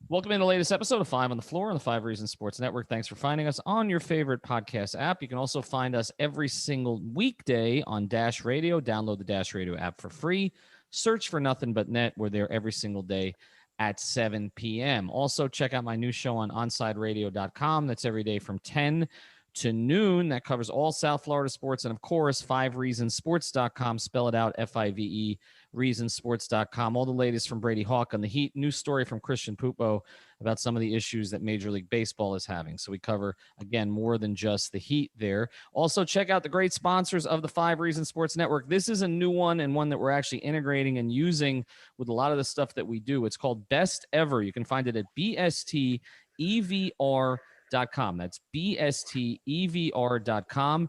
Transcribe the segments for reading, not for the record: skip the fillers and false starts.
Welcome in the latest episode of Five on the Floor on the Five Reasons Sports Network. Thanks for finding us on your favorite podcast app. You can also find us every single weekday on Dash Radio. Download the Dash Radio app for free. Search for Nothing But Net. We're there every single day at 7 p.m. Also, check out my new show on OnSideRadio.com. That's every day from 10 to noon. That covers all South Florida sports. And, of course, FiveReasonsSports.com. Spell it out, F-I-V-E. Reasonsports.com. All the latest from Brady Hawk on the Heat. New story from Christian Pupo about some of the issues that Major League Baseball is having. So we cover, again, more than just the Heat there. Also, check out the great sponsors of the Five Reasons Sports Network. This is a new one and one that we're actually integrating and using with a lot of the stuff that we do. It's called Best Ever. You can find it at BSTEVR.com. That's BSTEVR.com.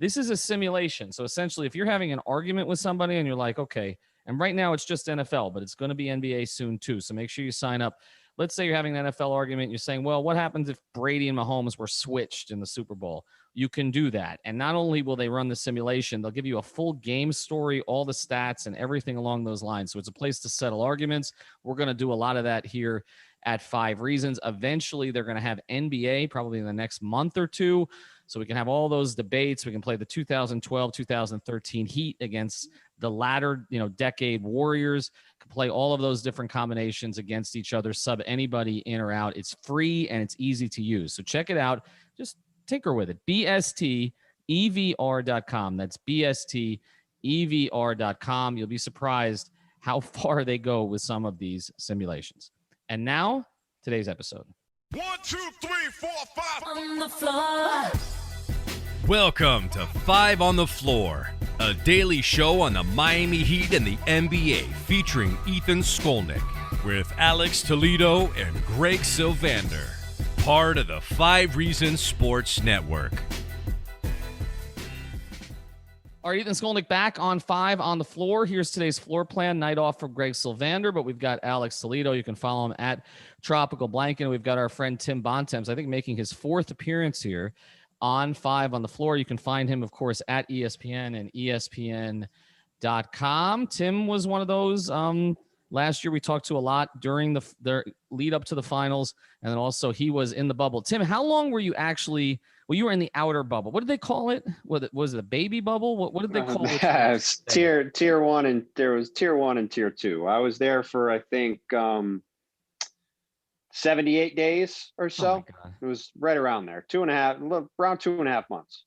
This is a simulation. So essentially, if you're having an argument with somebody and you're like, okay, and right now it's just NFL, but it's going to be NBA soon too. So make sure you sign up. Let's say you're having an NFL argument. And you're saying, well, what happens if Brady and Mahomes were switched in the Super Bowl? You can do that. And not only will they run the simulation, they'll give you a full game story, all the stats and everything along those lines. So it's a place to settle arguments. We're going to do a lot of that here at Five Reasons. Eventually, they're going to have NBA probably in the next month or two. So we can have all those debates. We can play the 2012, 2013 Heat against the latter, decade Warriors. Can play all of those different combinations against each other, sub anybody in or out. It's free and it's easy to use. So check it out. Just tinker with it. BSTEVR.com. That's BSTEVR.com. You'll be surprised how far they go with some of these simulations. And now, today's episode. 1, 2, 3, 4, 5 on the floor. Welcome to Five on the Floor, a daily show on the Miami Heat and the NBA featuring Ethan Skolnick with Alex Toledo and Greg Sylvander, part of the Five Reasons Sports Network. All right, Ethan Skolnick back on Five on the Floor. Here's today's floor plan. Night off from Greg Sylvander, but we've got Alex Toledo. You can follow him at Tropical Blanket. We've got our friend Tim Bontemps, I think making his fourth appearance here on Five on the Floor. You can find him, of course, at ESPN and ESPN.com. Tim was one of those last year we talked to a lot during the lead up to the finals, and then also he was in the bubble. Tim, how long were you actually – well, you were in the outer bubble. What did they call it? Was it a baby bubble? What did they call it? Yeah, it's tier one, and there was tier 1 and tier 2. I was there for, I think, 78 days or so. Oh, it was right around there, around 2.5 months.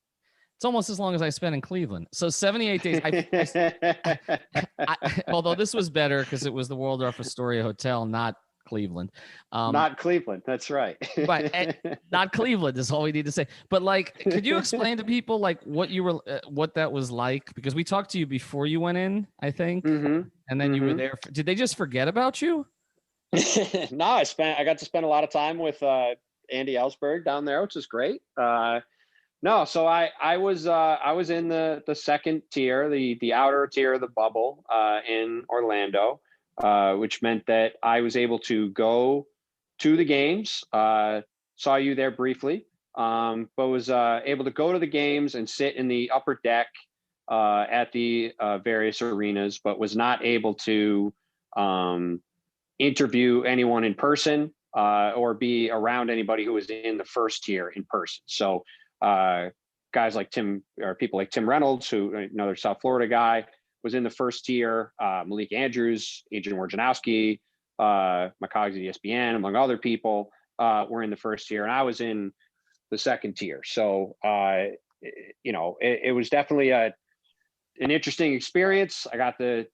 It's almost as long as I spent in Cleveland. So 78 days. Although this was better because it was the Waldorf Astoria Hotel, not Cleveland. Not Cleveland. That's right. Right. Not Cleveland is all we need to say. But could you explain to people what that was like? Because we talked to you before you went in, I think. Mm-hmm. And then you were there. Did they just forget about you? No, I got to spend a lot of time with Andy Ellsberg down there, which is great. No, so I was in the second tier, the outer tier of the bubble in Orlando. Which meant that I was able to go to the games, saw you there briefly, but was able to go to the games and sit in the upper deck at the various arenas, but was not able to interview anyone in person or be around anybody who was in the first tier in person. So guys like Tim, or people like Tim Reynolds, who another South Florida guy, was in the first tier. Malik Andrews, Adrian Wojnarowski, my colleagues at ESPN, among other people, were in the first tier, and I was in the second tier. So, it was definitely an interesting experience. I got to,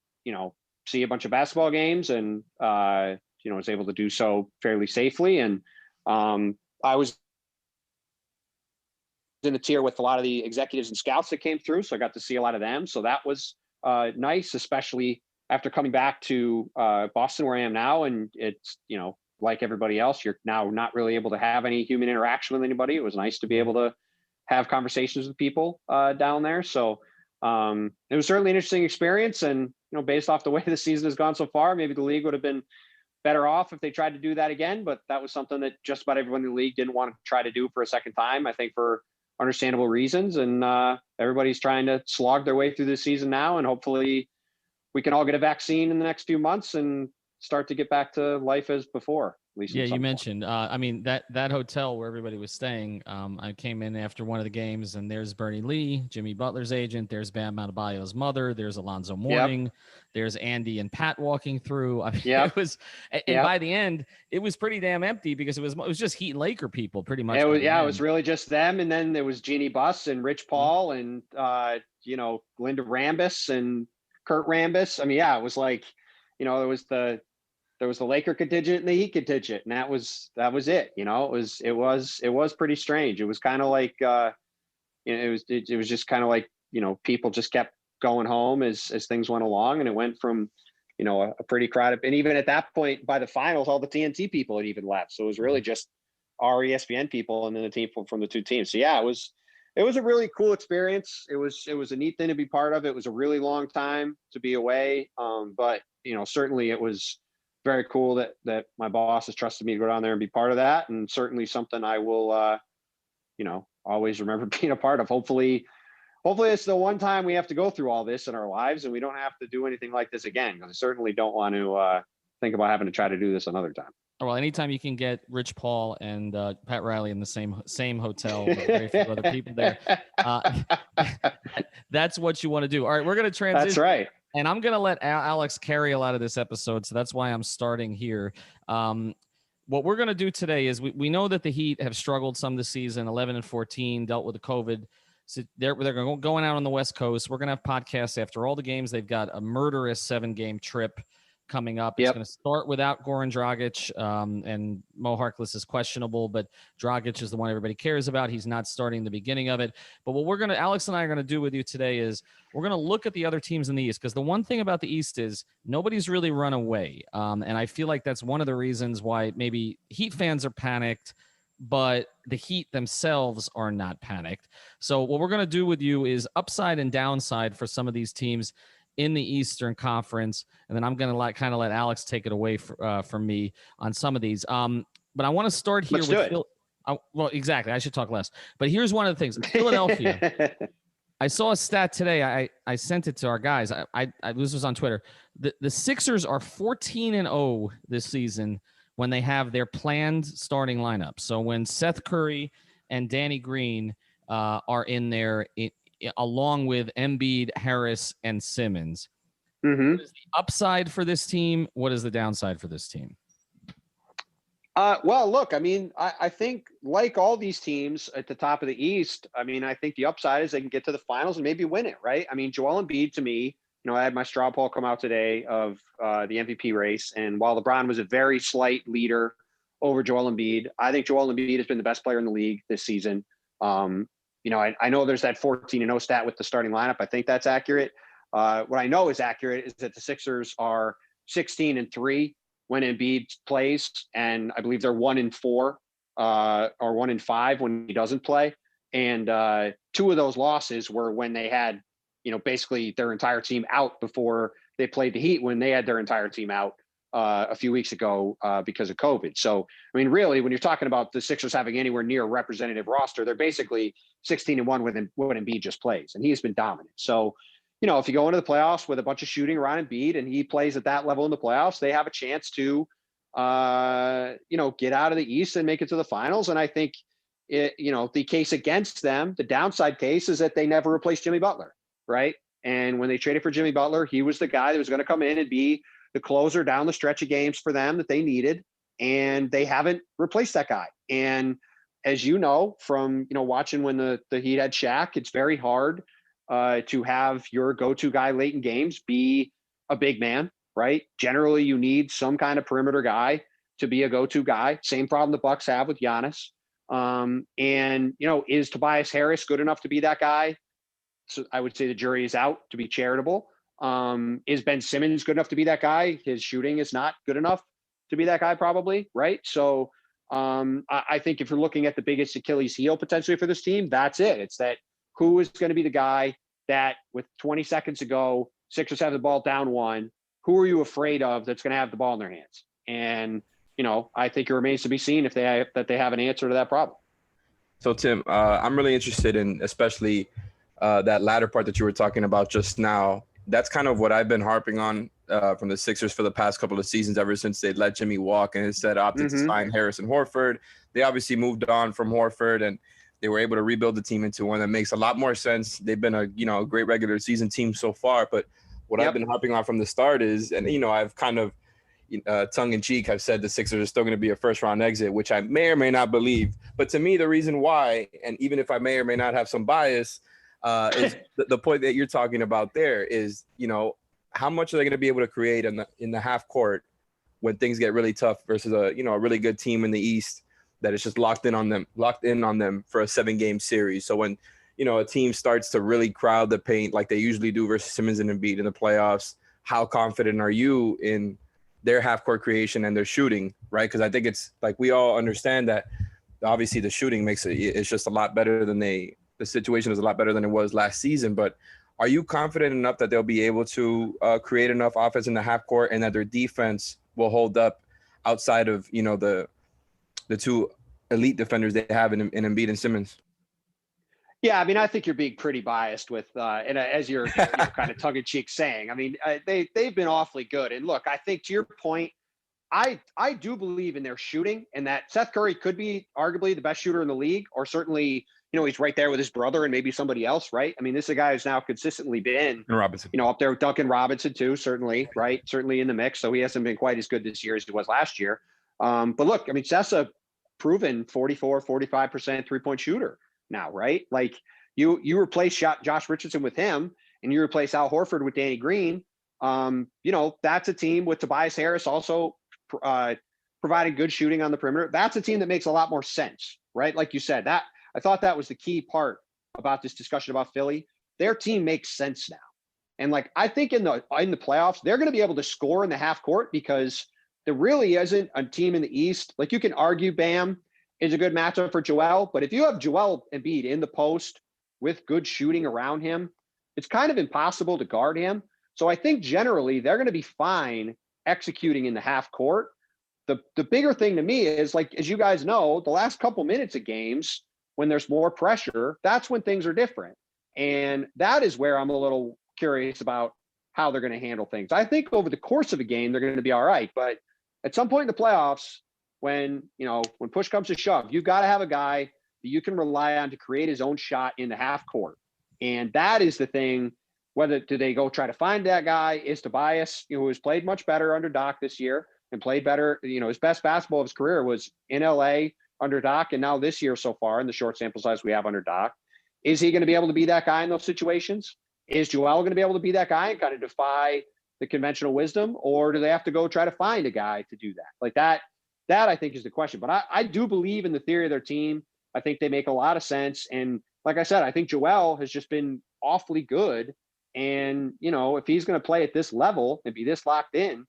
see a bunch of basketball games, and was able to do so fairly safely. And I was in the tier with a lot of the executives and scouts that came through, so I got to see a lot of them. So that was nice, especially after coming back to Boston, where I am now. And it's, like everybody else, you're now not really able to have any human interaction with anybody. It was nice to be able to have conversations with people down there. So it was certainly an interesting experience. And, based off the way the season has gone so far, maybe the league would have been better off if they tried to do that again. But that was something that just about everyone in the league didn't want to try to do for a second time, I think, for understandable reasons. And everybody's trying to slog their way through this season now. And hopefully we can all get a vaccine in the next few months and start to get back to life as before. At least Yeah, you point. mentioned. I mean that hotel where everybody was staying. I came in after one of the games, and there's Bernie Lee, Jimmy Butler's agent. There's Bam Adebayo's mother. There's Alonzo Mourning. There's Andy and Pat walking through. I mean, it was, and by the end, it was pretty damn empty because it was just Heat and Laker people pretty much. It was really just them, and then there was Jeannie Buss and Rich Paul and Linda Rambis and Kurt Rambis. I mean, it was like, there was the Laker contingent and the Heat contingent, and that was it. It was pretty strange. It was kind of like it was just kind of like people just kept going home as things went along, and it went from a pretty crowded, and even at that point by the finals, all the TNT people had even left, so it was really just our ESPN people and then the team from the two teams. So it was a really cool experience. It was a neat thing to be part of. It was a really long time to be away, but certainly it was very cool that my boss has trusted me to go down there and be part of that, and certainly something I will always remember being a part of. Hopefully it's the one time we have to go through all this in our lives and we don't have to do anything like this again, because I certainly don't want to think about having to try to do this another time. Well, anytime you can get Rich Paul and Pat Riley in the same hotel with very few other people there, that's what you want to do. All right, we're going to transition. That's right. And I'm going to let Alex carry a lot of this episode, so that's why I'm starting here. What we're going to do today is we know that the Heat have struggled some this season, 11-14, dealt with the COVID. So they're going out on the West Coast. We're going to have podcasts after all the games. They've got a murderous 7-game trip coming up. It's going to start without Goran Dragic, and Mo Harkless is questionable, but Dragic is the one everybody cares about. He's not starting the beginning of it. But what Alex and I are going to do with you today is we're going to look at the other teams in the East, because the one thing about the East is nobody's really run away. And I feel like that's one of the reasons why maybe Heat fans are panicked, but the Heat themselves are not panicked. So what we're going to do with you is upside and downside for some of these teams in the Eastern Conference, and then I'm going to kind of let Alex take it away from me on some of these. But I want to start here with Phil. Well, exactly. I should talk less. But here's one of the things. Philadelphia. I saw a stat today. I sent it to our guys. This was on Twitter. The Sixers are 14-0 this season when they have their planned starting lineup. So when Seth Curry and Danny Green are in there, along with Embiid, Harris, and Simmons. Mm-hmm. What is the upside for this team? What is the downside for this team? Well, look, I mean, I think like all these teams at the top of the East, I mean, I think the upside is they can get to the finals and maybe win it, right? I mean, Joel Embiid, to me, I had my straw poll come out today of the MVP race, and while LeBron was a very slight leader over Joel Embiid, I think Joel Embiid has been the best player in the league this season. I know there's that 14-0 stat with the starting lineup. I think that's accurate. What I know is accurate is that the Sixers are 16-3 when Embiid plays, and I believe they're 1-4 or 1-5 when he doesn't play. And 2 of those losses were when they had, basically their entire team out before they played the Heat, when they had their entire team out a few weeks ago because of COVID. So, I mean, really, when you're talking about the Sixers having anywhere near a representative roster, they're basically 16-1 when Embiid just plays, and he's been dominant. So, if you go into the playoffs with a bunch of shooting around Embiid and he plays at that level in the playoffs, they have a chance to, get out of the East and make it to the finals. And I think, the case against them, the downside case, is that they never replaced Jimmy Butler, right? And when they traded for Jimmy Butler, he was the guy that was going to come in and be the closer down the stretch of games for them that they needed, and they haven't replaced that guy. And as you know, from watching when the Heat had Shaq, it's very hard to have your go-to guy late in games be a big man, right? Generally, you need some kind of perimeter guy to be a go-to guy. Same problem the Bucks have with Giannis. Is Tobias Harris good enough to be that guy? So I would say the jury is out, to be charitable. Is Ben Simmons good enough to be that guy? His shooting is not good enough to be that guy, probably, right? So I think if you're looking at the biggest Achilles heel potentially for this team, that's it. It's that who is going to be the guy that with 20 seconds to go, Sixers have the ball down 1. Who are you afraid of that's going to have the ball in their hands? And, I think it remains to be seen if they have an answer to that problem. So, Tim, I'm really interested in especially that latter part that you were talking about just now, that's kind of what I've been harping on from the Sixers for the past couple of seasons, ever since they let Jimmy walk and instead opted to sign Harrison Horford. They obviously moved on from Horford, and they were able to rebuild the team into one that makes a lot more sense. They've been a great regular season team so far, but what I've been harping on from the start is, and I've kind of tongue in cheek, I've said the Sixers are still going to be a first round exit, which I may or may not believe. But to me, the reason why, and even if I may or may not have some bias, is the point that you're talking about there is, how much are they going to be able to create in the half court when things get really tough versus a really good team in the East that is just locked in on them for a 7-game series. So when, a team starts to really crowd the paint like they usually do versus Simmons and Embiid in the playoffs, how confident are you in their half court creation and their shooting, right? Because I think it's like, we all understand that obviously the shooting it's just a lot better than the situation is a lot better than it was last season. But are you confident enough that they'll be able to create enough offense in the half court and that their defense will hold up outside of, the two elite defenders they have in Embiid and Simmons? Yeah, I mean, I think you're being pretty biased with, and as you're kind of tongue-in-cheek saying, I mean, they've been awfully good. And look, I think to your point, I do believe in their shooting, and that Seth Curry could be arguably the best shooter in the league, or certainly, he's right there with his brother and maybe somebody else, right? I mean, this is a guy who's now consistently been, Robinson, up there with Duncan Robinson too, certainly, right? Certainly in the mix. So he hasn't been quite as good this year as he was last year. But look, I mean, Seth's a proven 45% three-point shooter now, right? Like you replace Josh Richardson with him, and you replace Al Horford with Danny Green. That's a team with Tobias Harris also providing good shooting on the perimeter. That's a team that makes a lot more sense, right? Like you said, that I thought that was the key part about this discussion about Philly. Their team makes sense now. And like, I think in the playoffs, they're going to be able to score in the half court because there really isn't a team in the East. Like, you can argue Bam is a good matchup for Joel, but if you have Joel Embiid in the post with good shooting around him, it's kind of impossible to guard him. So I think generally they're going to be fine executing in the half court. The bigger thing to me is, like, as you guys know, the last couple minutes of games, when there's more pressure, that's when things are different. And that is where I'm a little curious about how they're going to handle things. I think over the course of a game, they're going to be all right. But at some point in the playoffs, when push comes to shove, you've got to have a guy that you can rely on to create his own shot in the half court. And that is the thing. Whether do they go try to find that guy? Is Tobias, who has played much better under Doc this year and played better, his best basketball of his career was in LA under Doc, and now this year so far in the short sample size we have under Doc. Is he going to be able to be that guy in those situations? Is Joel going to be able to be that guy and kind of defy the conventional wisdom, or do they have to go try to find a guy to do that? Like that I think is the question. But I do believe in the theory of their team. I think they make a lot of sense. And like I said, I think Joel has just been awfully good. And, if he's going to play at this level and be this locked in,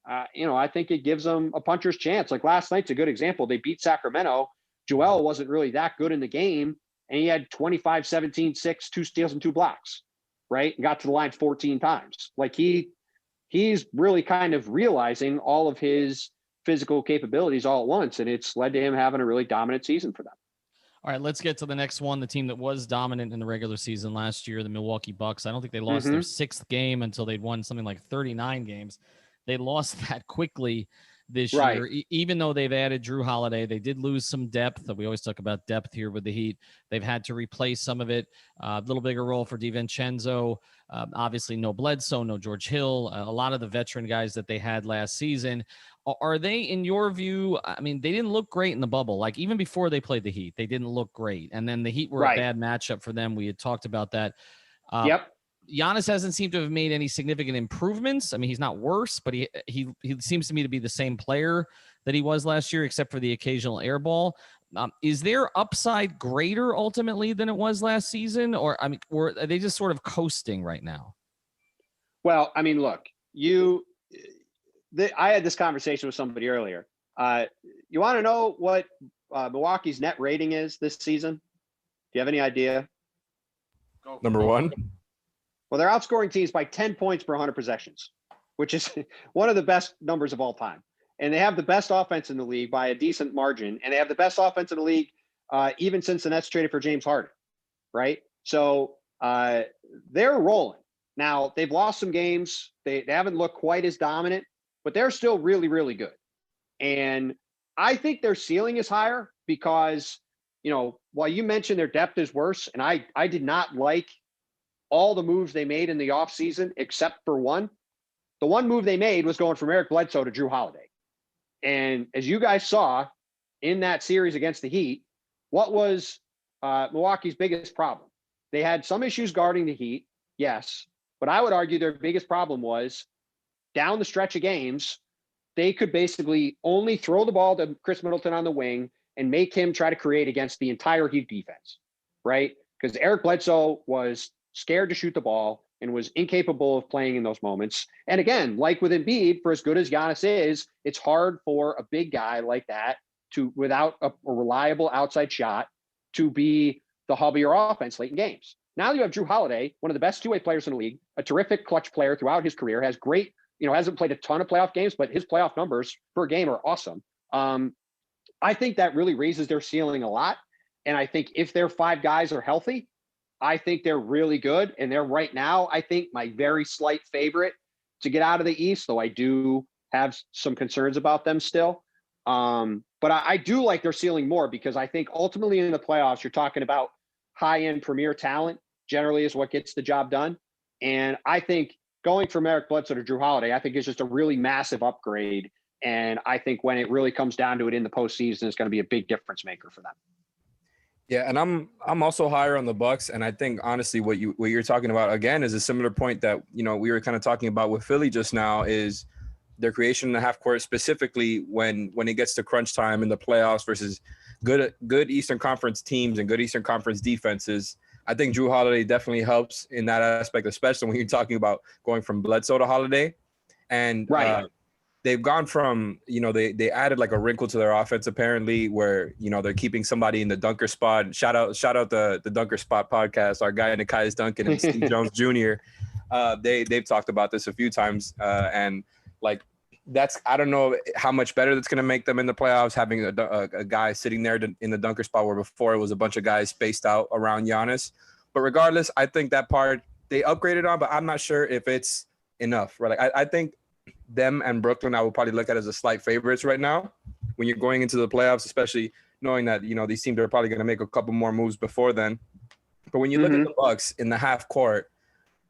I think it gives them a puncher's chance. Like last night's a good example. They beat Sacramento. Joel wasn't really that good in the game, and he had 25, 17, 6, 2 steals and 2 blocks, right? And got to the line 14 times. Like he's really kind of realizing all of his physical capabilities all at once, and it's led to him having a really dominant season for them. All right, let's get to the next one. The team that was dominant in the regular season last year, the Milwaukee Bucks. I don't think they lost their 6th game until they'd won something like 39 games. They lost that quickly this year. Even though they've added Drew Holiday, they did lose some depth. We always talk about depth here with the Heat. They've had to replace some of it. A little bigger role for DiVincenzo. Obviously, no Bledsoe, no George Hill. A lot of the veteran guys that they had last season. Are they, in your view, I mean, they didn't look great in the bubble. Like, even before they played the Heat, they didn't look great. And then the Heat were a bad matchup for them. We had talked about that. Giannis hasn't seemed to have made any significant improvements. I mean, he's not worse, but he seems to me to be the same player that he was last year, except for the occasional air ball. Is their upside greater ultimately than it was last season? Or are they just sort of coasting right now? Well, I mean, look, I had this conversation with somebody earlier. You want to know what Milwaukee's net rating is this season? Do you have any idea? Number 1. Well, they're outscoring teams by 10 points per 100 possessions, which is one of the best numbers of all time. And they have the best offense in the league by a decent margin. And they have the best offense in the league even since the Nets traded for James Harden, right? So they're rolling. Now, they've lost some games. They haven't looked quite as dominant, but they're still really, really good. And I think their ceiling is higher because, while you mentioned their depth is worse, and I did not like all the moves they made in the offseason except for one. The one move they made was going from Eric Bledsoe to Drew Holiday. And as you guys saw in that series against the Heat, what was Milwaukee's biggest problem? They had some issues guarding the Heat, yes, but I would argue their biggest problem was down the stretch of games, they could basically only throw the ball to Chris Middleton on the wing and make him try to create against the entire Heat defense, right? Because Eric Bledsoe was scared to shoot the ball and was incapable of playing in those moments. And again, like with Embiid, for as good as Giannis is, it's hard for a big guy like that to, without a reliable outside shot, to be the hub of your offense late in games. Now you have Drew Holiday, one of the best two-way players in the league, a terrific clutch player throughout his career, has great, hasn't played a ton of playoff games, but his playoff numbers per game are awesome. I think that really raises their ceiling a lot. And I think if their five guys are healthy, I think they're really good. And they're right now, I think, my very slight favorite to get out of the East, though I do have some concerns about them still. But I do like their ceiling more because I think ultimately in the playoffs, you're talking about high-end premier talent generally is what gets the job done. And I think going from Eric Bledsoe to Drew Holiday, I think is just a really massive upgrade. And I think when it really comes down to it in the postseason, it's going to be a big difference maker for them. Yeah, and I'm also higher on the Bucks, and I think honestly what you're talking about again is a similar point that we were kind of talking about with Philly just now is their creation in the half court, specifically when it gets to crunch time in the playoffs versus good Eastern Conference teams and good Eastern Conference defenses. I think Drew Holiday definitely helps in that aspect, especially when you're talking about going from Bledsoe to Holiday. And right. They've gone from, they added like a wrinkle to their offense, apparently, where, they're keeping somebody in the dunker spot. Shout out the Dunker Spot podcast, our guy Nikias Duncan and Steve Jones Jr. They've talked about this a few times. And like, I don't know how much better that's going to make them in the playoffs, having a guy sitting there in the dunker spot where before it was a bunch of guys spaced out around Giannis. But regardless, I think that part they upgraded on, but I'm not sure if it's enough, right? Like, I think them and Brooklyn, I would probably look at as a slight favorites right now when you're going into the playoffs, especially knowing that, these teams are probably going to make a couple more moves before then. But when you look at the Bucks in the half court,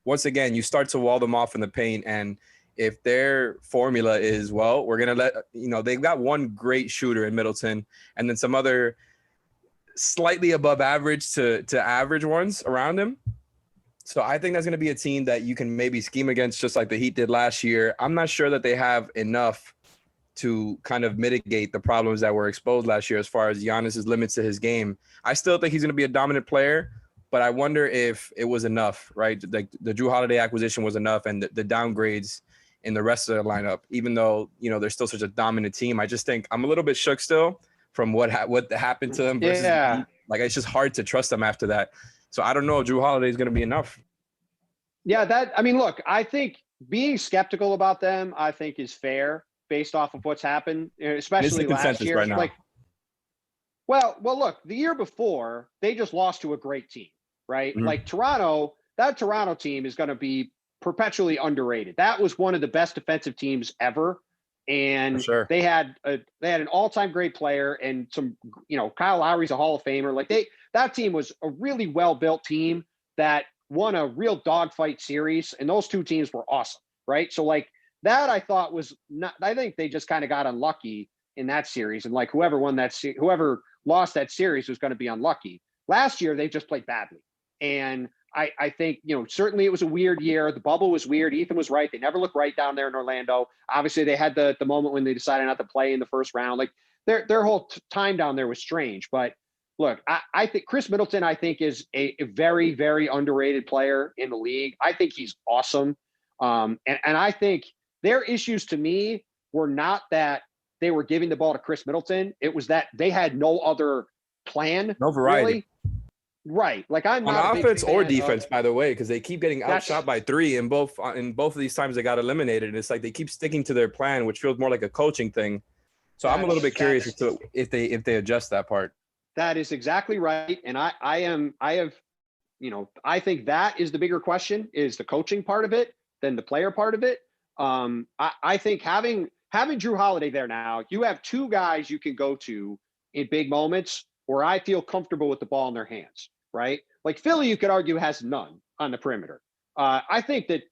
once again, you start to wall them off in the paint. And if their formula is, well, we're going to they've got one great shooter in Middleton and then some other slightly above average to average ones around him. So I think that's going to be a team that you can maybe scheme against just like the Heat did last year. I'm not sure that they have enough to kind of mitigate the problems that were exposed last year as far as Giannis's limits to his game. I still think he's going to be a dominant player, but I wonder if it was enough, right? Like the Drew Holiday acquisition was enough and the downgrades in the rest of the lineup, even though, they're still such a dominant team. I just think I'm a little bit shook still from what happened to them versus like it's just hard to trust them after that. So I don't know if Drew Holiday is going to be enough. Yeah, look, I think being skeptical about them, I think is fair based off of what's happened, especially last year. Right now. Like, well, look, the year before they just lost to a great team, right? Mm-hmm. Like that Toronto team is going to be perpetually underrated. That was one of the best defensive teams ever. And sure. they had an all-time great player and some, Kyle Lowry's a Hall of Famer. Like that team was a really well-built team that won a real dogfight series. And those two teams were awesome. Right. So like that, I thought was not, I think they just kind of got unlucky in that series. And like whoever lost that series was going to be unlucky. Last year, they just played badly. And I think, certainly it was a weird year. The bubble was weird. Ethan was right. They never looked right down there in Orlando. Obviously, they had the moment when they decided not to play in the first round. Like their whole time down there was strange. But look, I think Chris Middleton, is a very, very underrated player in the league. I think he's awesome. And I think their issues to me were not that they were giving the ball to Chris Middleton. It was that they had no other plan. No variety. Really. Right. Like I'm not on offense or defense, by the way, because they keep getting outshot by three in both of these times they got eliminated. And it's like they keep sticking to their plan, which feels more like a coaching thing. So I'm a little bit curious as to if they adjust that part. That is exactly right. And I have I think that is the bigger question, is the coaching part of it than the player part of it. I think having Drew Holiday there now, you have two guys you can go to in big moments where I feel comfortable with the ball in their hands, right? Like Philly, you could argue, has none on the perimeter. I think that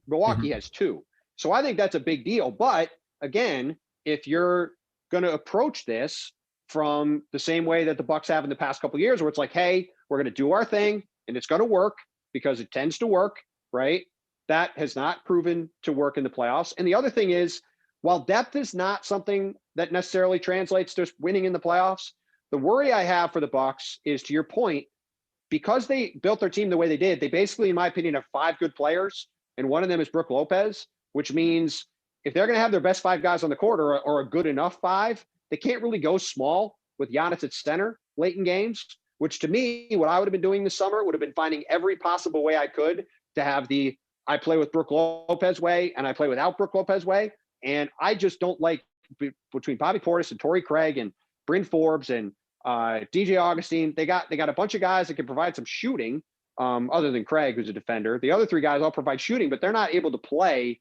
Milwaukee has two. So I think that's a big deal. But again, if you're going to approach this from the same way that the Bucks have in the past couple of years, where it's like, hey, we're going to do our thing and it's going to work because it tends to work, right? That has not proven to work in the playoffs. And the other thing is, while depth is not something that necessarily translates to winning in the playoffs, the worry I have for the Bucks is, to your point, because they built their team the way they did, they basically, in my opinion, have five good players, and one of them is Brook Lopez, which means if they're going to have their best five guys on the court, or a good enough five, they can't really go small with Giannis at center late in games, which to me, what I would have been doing this summer would have been finding every possible way I could to have the I play with Brook Lopez way and I play without Brook Lopez way. And I just don't like, between Bobby Portis and Torrey Craig and Bryn Forbes and DJ Augustine, they got a bunch of guys that can provide some shooting, other than Craig, who's a defender. The other three guys all provide shooting, but they're not able to play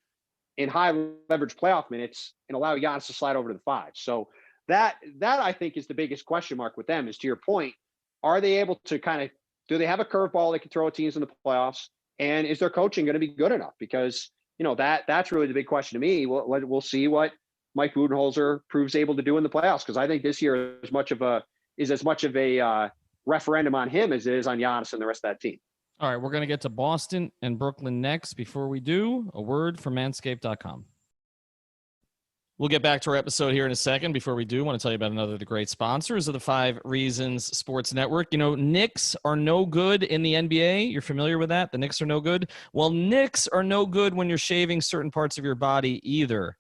in high leverage playoff minutes and allow Giannis to slide over to the five. So that I think is the biggest question mark with them, is, to your point, are they able to do they have a curveball they can throw at teams in the playoffs? And is their coaching going to be good enough? Because, that's really the big question to me. We'll see what Mike Budenholzer proves able to do in the playoffs, because I think this year is as much of a referendum on him as it is on Giannis and the rest of that team. All right, we're going to get to Boston and Brooklyn next. Before we do, a word from manscaped.com. We'll get back to our episode here in a second. Before we do, I want to tell you about another of the great sponsors of the 5 Reasons Sports Network. Knicks are no good in the NBA. You're familiar with that? The Knicks are no good? Well, Knicks are no good when you're shaving certain parts of your body either.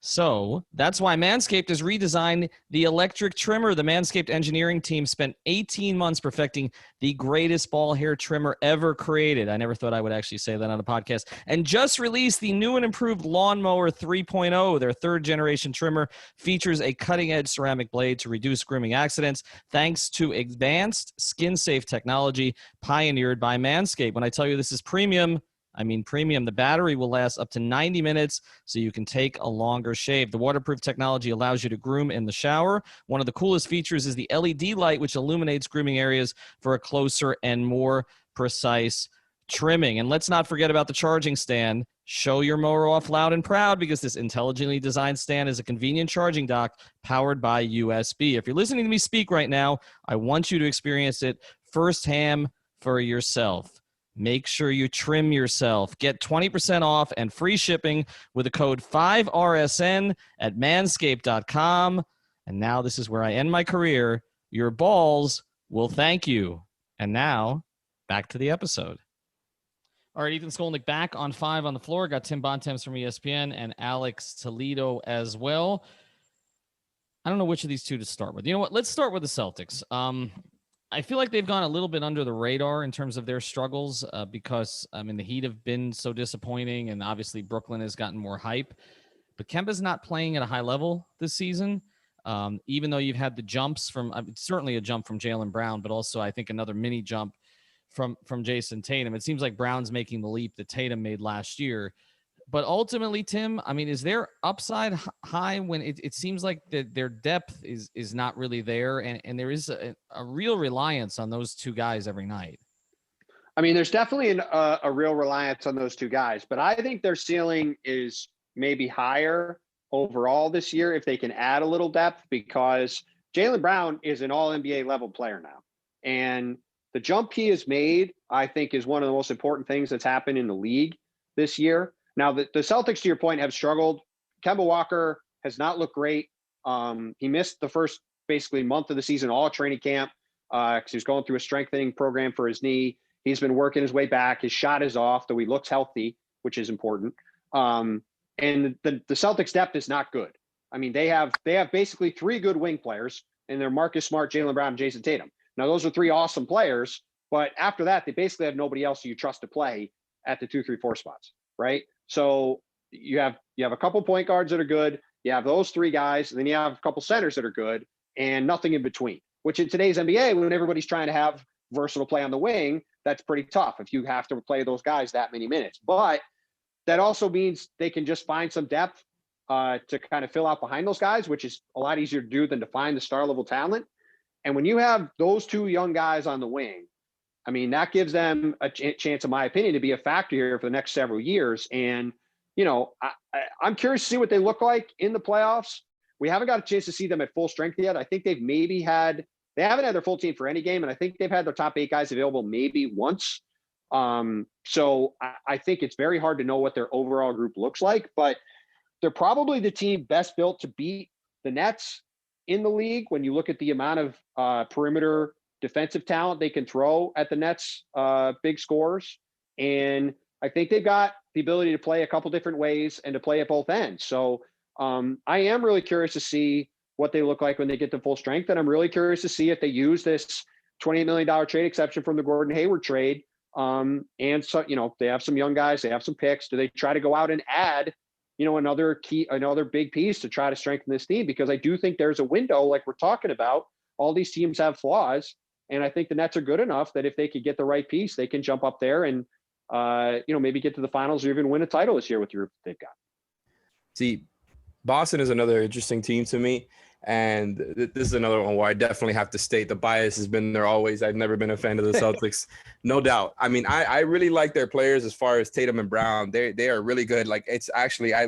So that's why Manscaped has redesigned the electric trimmer. The Manscaped engineering team spent 18 months perfecting the greatest ball hair trimmer ever created. I never thought I would actually say that on a podcast. And just released the new and improved Lawnmower 3.0. Their third-generation trimmer features a cutting-edge ceramic blade to reduce grooming accidents, thanks to advanced skin-safe technology pioneered by Manscaped. When I tell you this is premium, I mean premium. The battery will last up to 90 minutes, so you can take a longer shave. The waterproof technology allows you to groom in the shower. One of the coolest features is the LED light, which illuminates grooming areas for a closer and more precise trimming. And let's not forget about the charging stand. Show your mower off loud and proud, because this intelligently designed stand is a convenient charging dock powered by USB. If you're listening to me speak right now, I want you to experience it firsthand for yourself. Make sure you trim yourself. Get 20% off and free shipping with the code 5RSN at manscaped.com. And now this is where I end my career. Your balls will thank you. And now, back to the episode. All right, Ethan Skolnick back on 5 on the floor. Got Tim Bontemps from ESPN and Alex Toledo as well. I don't know which of these two to start with. You know what? Let's start with the Celtics. I feel like they've gone a little bit under the radar in terms of their struggles because, the Heat have been so disappointing, and obviously Brooklyn has gotten more hype. But Kemba's not playing at a high level this season, even though you've had the jumps from certainly a jump from Jaylen Brown, but also I think another mini jump from Jason Tatum. It seems like Brown's making the leap that Tatum made last year. But ultimately, Tim, is their upside high when it seems like their depth is not really there, and there is a real reliance on those two guys every night? There's definitely a real reliance on those two guys, but I think their ceiling is maybe higher overall this year if they can add a little depth, because Jaylen Brown is an all-NBA level player now. And the jump he has made, I think, is one of the most important things that's happened in the league this year. Now, the Celtics, to your point, have struggled. Kemba Walker has not looked great. He missed the first basically month of the season, all training camp, because he was going through a strengthening program for his knee. He's been working his way back. His shot is off, though he looks healthy, which is important. And the Celtics' depth is not good. They have basically 3 good wing players, and they're Marcus Smart, Jaylen Brown, and Jason Tatum. Now, those are 3 awesome players, but after that, they basically have nobody else who you trust to play at the 2, 3, 4 spots, right? So you have a couple point guards that are good. You have those 3 guys, and then you have a couple centers that are good, and nothing in between. Which in today's NBA, when everybody's trying to have versatile play on the wing, that's pretty tough if you have to play those guys that many minutes. But that also means they can just find some depth to kind of fill out behind those guys, which is a lot easier to do than to find the star level talent. And when you have those two young guys on the wing, I mean, that gives them a chance, in my opinion, to be a factor here for the next several years. And, you know, I'm curious to see what they look like in the playoffs. We haven't got a chance to see them at full strength yet. I think they haven't had their full team for any game. And I think they've had their top 8 guys available maybe once. So I think it's very hard to know what their overall group looks like, but they're probably the team best built to beat the Nets in the league when you look at the amount of perimeter defensive talent they can throw at the Nets, big scores. And I think they've got the ability to play a couple different ways and to play at both ends. So I am really curious to see what they look like when they get to full strength. And I'm really curious to see if they use this $28 million trade exception from the Gordon Hayward trade. And so, you know, they have some young guys, they have some picks. Do they try to go out and add, you know, another big piece to try to strengthen this team? Because I do think there's a window, like we're talking about. All these teams have flaws. And I think the Nets are good enough that if they could get the right piece, they can jump up there and, you know, maybe get to the finals or even win a title this year with the group they've got. See, Boston is another interesting team to me. And this is another one where I definitely have to state the bias has been there always. I've never been a fan of the Celtics, no doubt. I mean, I really like their players as far as Tatum and Brown. They are really good. Like, it's actually, I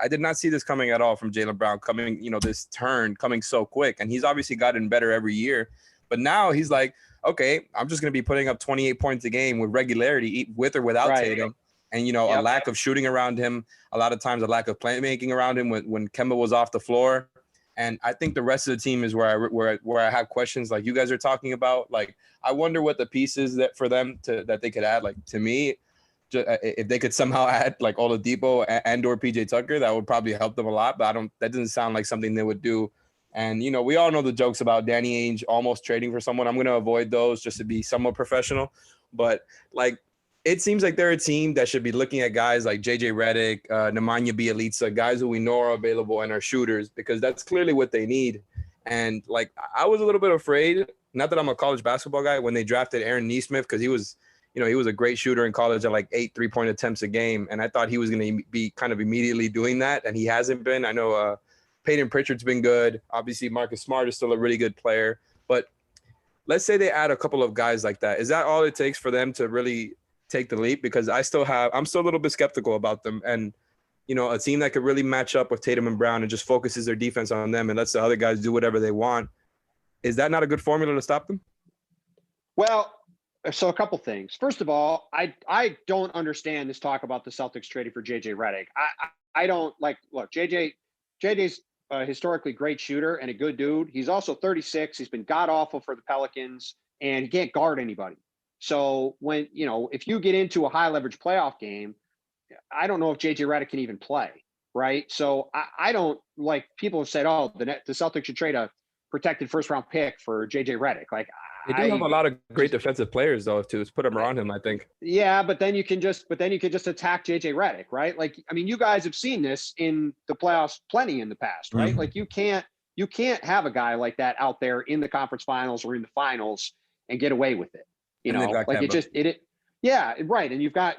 did not see this coming at all from Jaylen Brown coming, you know, this turn coming so quick. And he's obviously gotten better every year. But now he's like, okay, I'm just going to be putting up 28 points a game with regularity, with or without Tatum. And, you know, a lack of shooting around him, a lot of times a lack of playmaking around him when Kemba was off the floor. And I think the rest of the team is where I have questions like you guys are talking about. Like, I wonder what the pieces that for them that they could add. Like, to me, if they could somehow add like Oladipo and or PJ Tucker, that would probably help them a lot. But that doesn't sound like something they would do. And, you know, we all know the jokes about Danny Ainge almost trading for someone. I'm going to avoid those just to be somewhat professional. But, like, it seems like they're a team that should be looking at guys like JJ Redick, Nemanja Bjelica, guys who we know are available and are shooters, because that's clearly what they need. And, like, I was a little bit afraid, not that I'm a college basketball guy, when they drafted Aaron Nesmith, because he was a great shooter in college at like 8 3-point attempts a game. And I thought he was going to be kind of immediately doing that. And he hasn't been. I know Peyton Pritchard's been good. Obviously, Marcus Smart is still a really good player. But let's say they add a couple of guys like that. Is that all it takes for them to really take the leap? Because I'm still a little bit skeptical about them. And, you know, a team that could really match up with Tatum and Brown and just focuses their defense on them and lets the other guys do whatever they want. Is that not a good formula to stop them? Well, so a couple things. First of all, I don't understand this talk about the Celtics trading for JJ Redick. I don't like, look, JJ's a historically great shooter and a good dude. He's also 36. He's been god awful for the Pelicans and he can't guard anybody. So when, you know, if you get into a high leverage playoff game, I don't know if JJ Redick can even play. Right. So I don't, like, people have said, oh, the Celtics should trade a protected first round pick for JJ Redick. Like, they do have a lot of great defensive players though, to put them around him, I think. Yeah, but then you can just attack JJ Redick, right? Like, I mean, you guys have seen this in the playoffs plenty in the past, right? Mm-hmm. Like, you can't have a guy like that out there in the conference finals or in the finals and get away with it. You know, like Kemba. Yeah, right. And you've got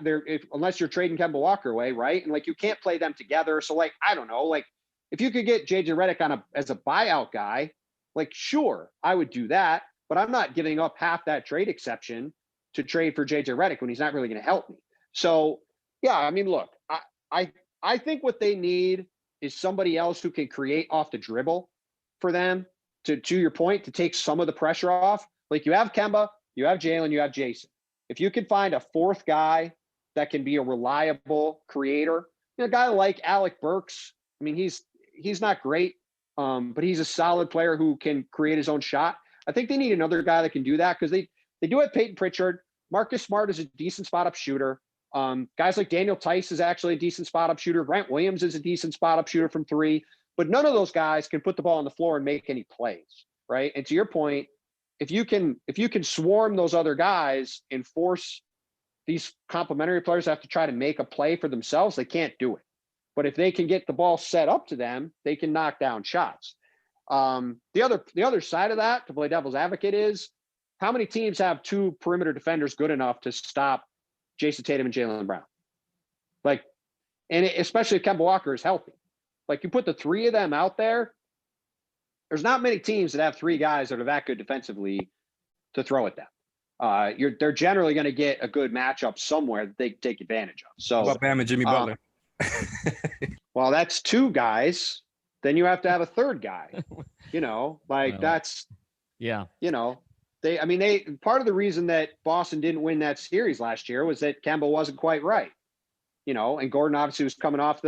unless you're trading Kemba Walker away, right? And like, you can't play them together. So, like, I don't know, like, if you could get JJ Redick as a buyout guy, like, sure, I would do that. But I'm not giving up half that trade exception to trade for JJ Redick when he's not really going to help me. So, yeah, I mean, look, I think what they need is somebody else who can create off the dribble for them, to your point, to take some of the pressure off. Like, you have Kemba, you have Jalen, you have Jason. If you can find a fourth guy that can be a reliable creator, you know, a guy like Alec Burks, I mean, he's not great, but he's a solid player who can create his own shot. I think they need another guy that can do that, because they do have Peyton Pritchard. Marcus Smart is a decent spot-up shooter. Guys like Daniel Tice is actually a decent spot-up shooter. Grant Williams is a decent spot-up shooter from 3. But none of those guys can put the ball on the floor and make any plays, right? And to your point, if you can swarm those other guys and force these complementary players to have to try to make a play for themselves, they can't do it. But if they can get the ball set up to them, they can knock down shots. The other side of that, to play devil's advocate, is how many teams have two perimeter defenders good enough to stop Jason Tatum and Jaylen Brown? Like, and especially if Kemba Walker is healthy. Like, you put the three of them out there, there's not many teams that have three guys that are that good defensively to throw at them. They're generally going to get a good matchup somewhere that they can take advantage of. So, What about Bam and Jimmy Butler? Well, that's two guys. Then you have to have a third guy. That's, part of the reason that Boston didn't win that series last year was that Kemba wasn't quite right. And Gordon obviously was coming off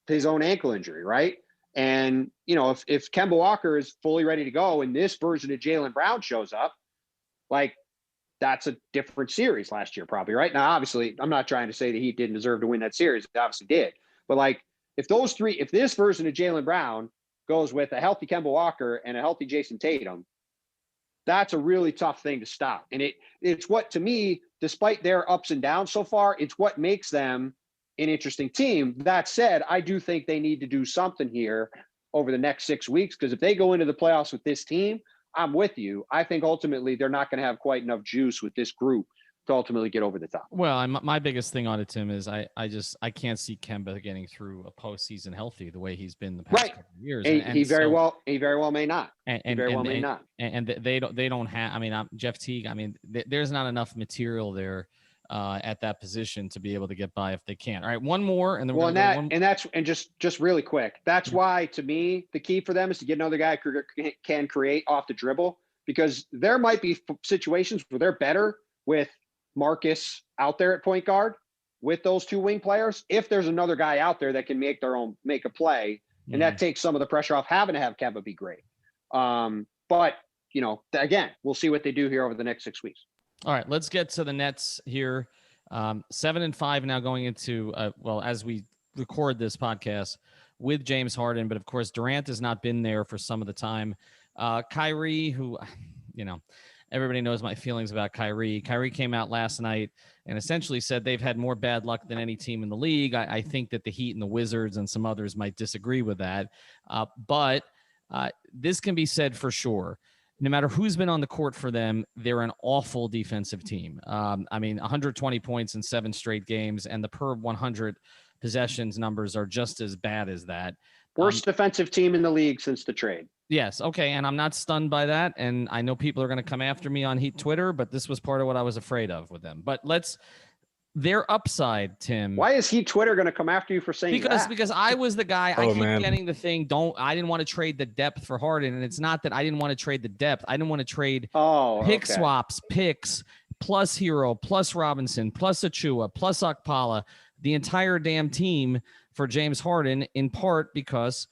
his own ankle injury, right? And, if Kemba Walker is fully ready to go and this version of Jaylen Brown shows up, like, that's a different series last year, probably, right? Now, obviously, I'm not trying to say the Heat didn't deserve to win that series. They obviously did. But, like, if this version of Jaylen Brown goes with a healthy Kemba Walker and a healthy Jason Tatum, that's a really tough thing to stop. And it's what, to me, despite their ups and downs so far, it's what makes them an interesting team. That said, I do think they need to do something here over the next 6 weeks, because if they go into the playoffs with this team, I'm with you. I think ultimately they're not going to have quite enough juice with this group to ultimately get over the top. Well, my biggest thing on it, Tim, is I can't see Kemba getting through a postseason healthy the way he's been the past couple of years. And he very well may not. And they don't have. I mean, Jeff Teague. I mean, there's not enough material there at that position to be able to get by if they can. All right, one more, and then just really quick. That's why, to me, the key for them is to get another guy who can create off the dribble, because there might be situations where they're better with Marcus out there at point guard with those two wing players, if there's another guy out there that can make a play, and that takes some of the pressure off having to have Kemba be great. But again, we'll see what they do here over the next 6 weeks. All right, let's get to the Nets here. 7-5 now going into as we record this podcast with James Harden, but of course Durant has not been there for some of the time. Kyrie, who everybody knows my feelings about Kyrie. Kyrie came out last night and essentially said they've had more bad luck than any team in the league. I think that the Heat and the Wizards and some others might disagree with that. But this can be said for sure. No matter who's been on the court for them, they're an awful defensive team. 120 points in 7 straight games, and the per 100 possessions numbers are just as bad as that. Worst defensive team in the league since the trade. Yes. Okay. And I'm not stunned by that. And I know people are going to come after me on Heat Twitter, but this was part of what I was afraid of with them. But their upside, Tim. Why is Heat Twitter going to come after you for saying that? Because I was the guy. I keep getting the thing. I didn't want to trade the depth for Harden. And it's not that I didn't want to trade the depth. I didn't want to trade swaps, picks, plus Hero, plus Robinson, plus Achua, plus Okpala, the entire damn team for James Harden, in part because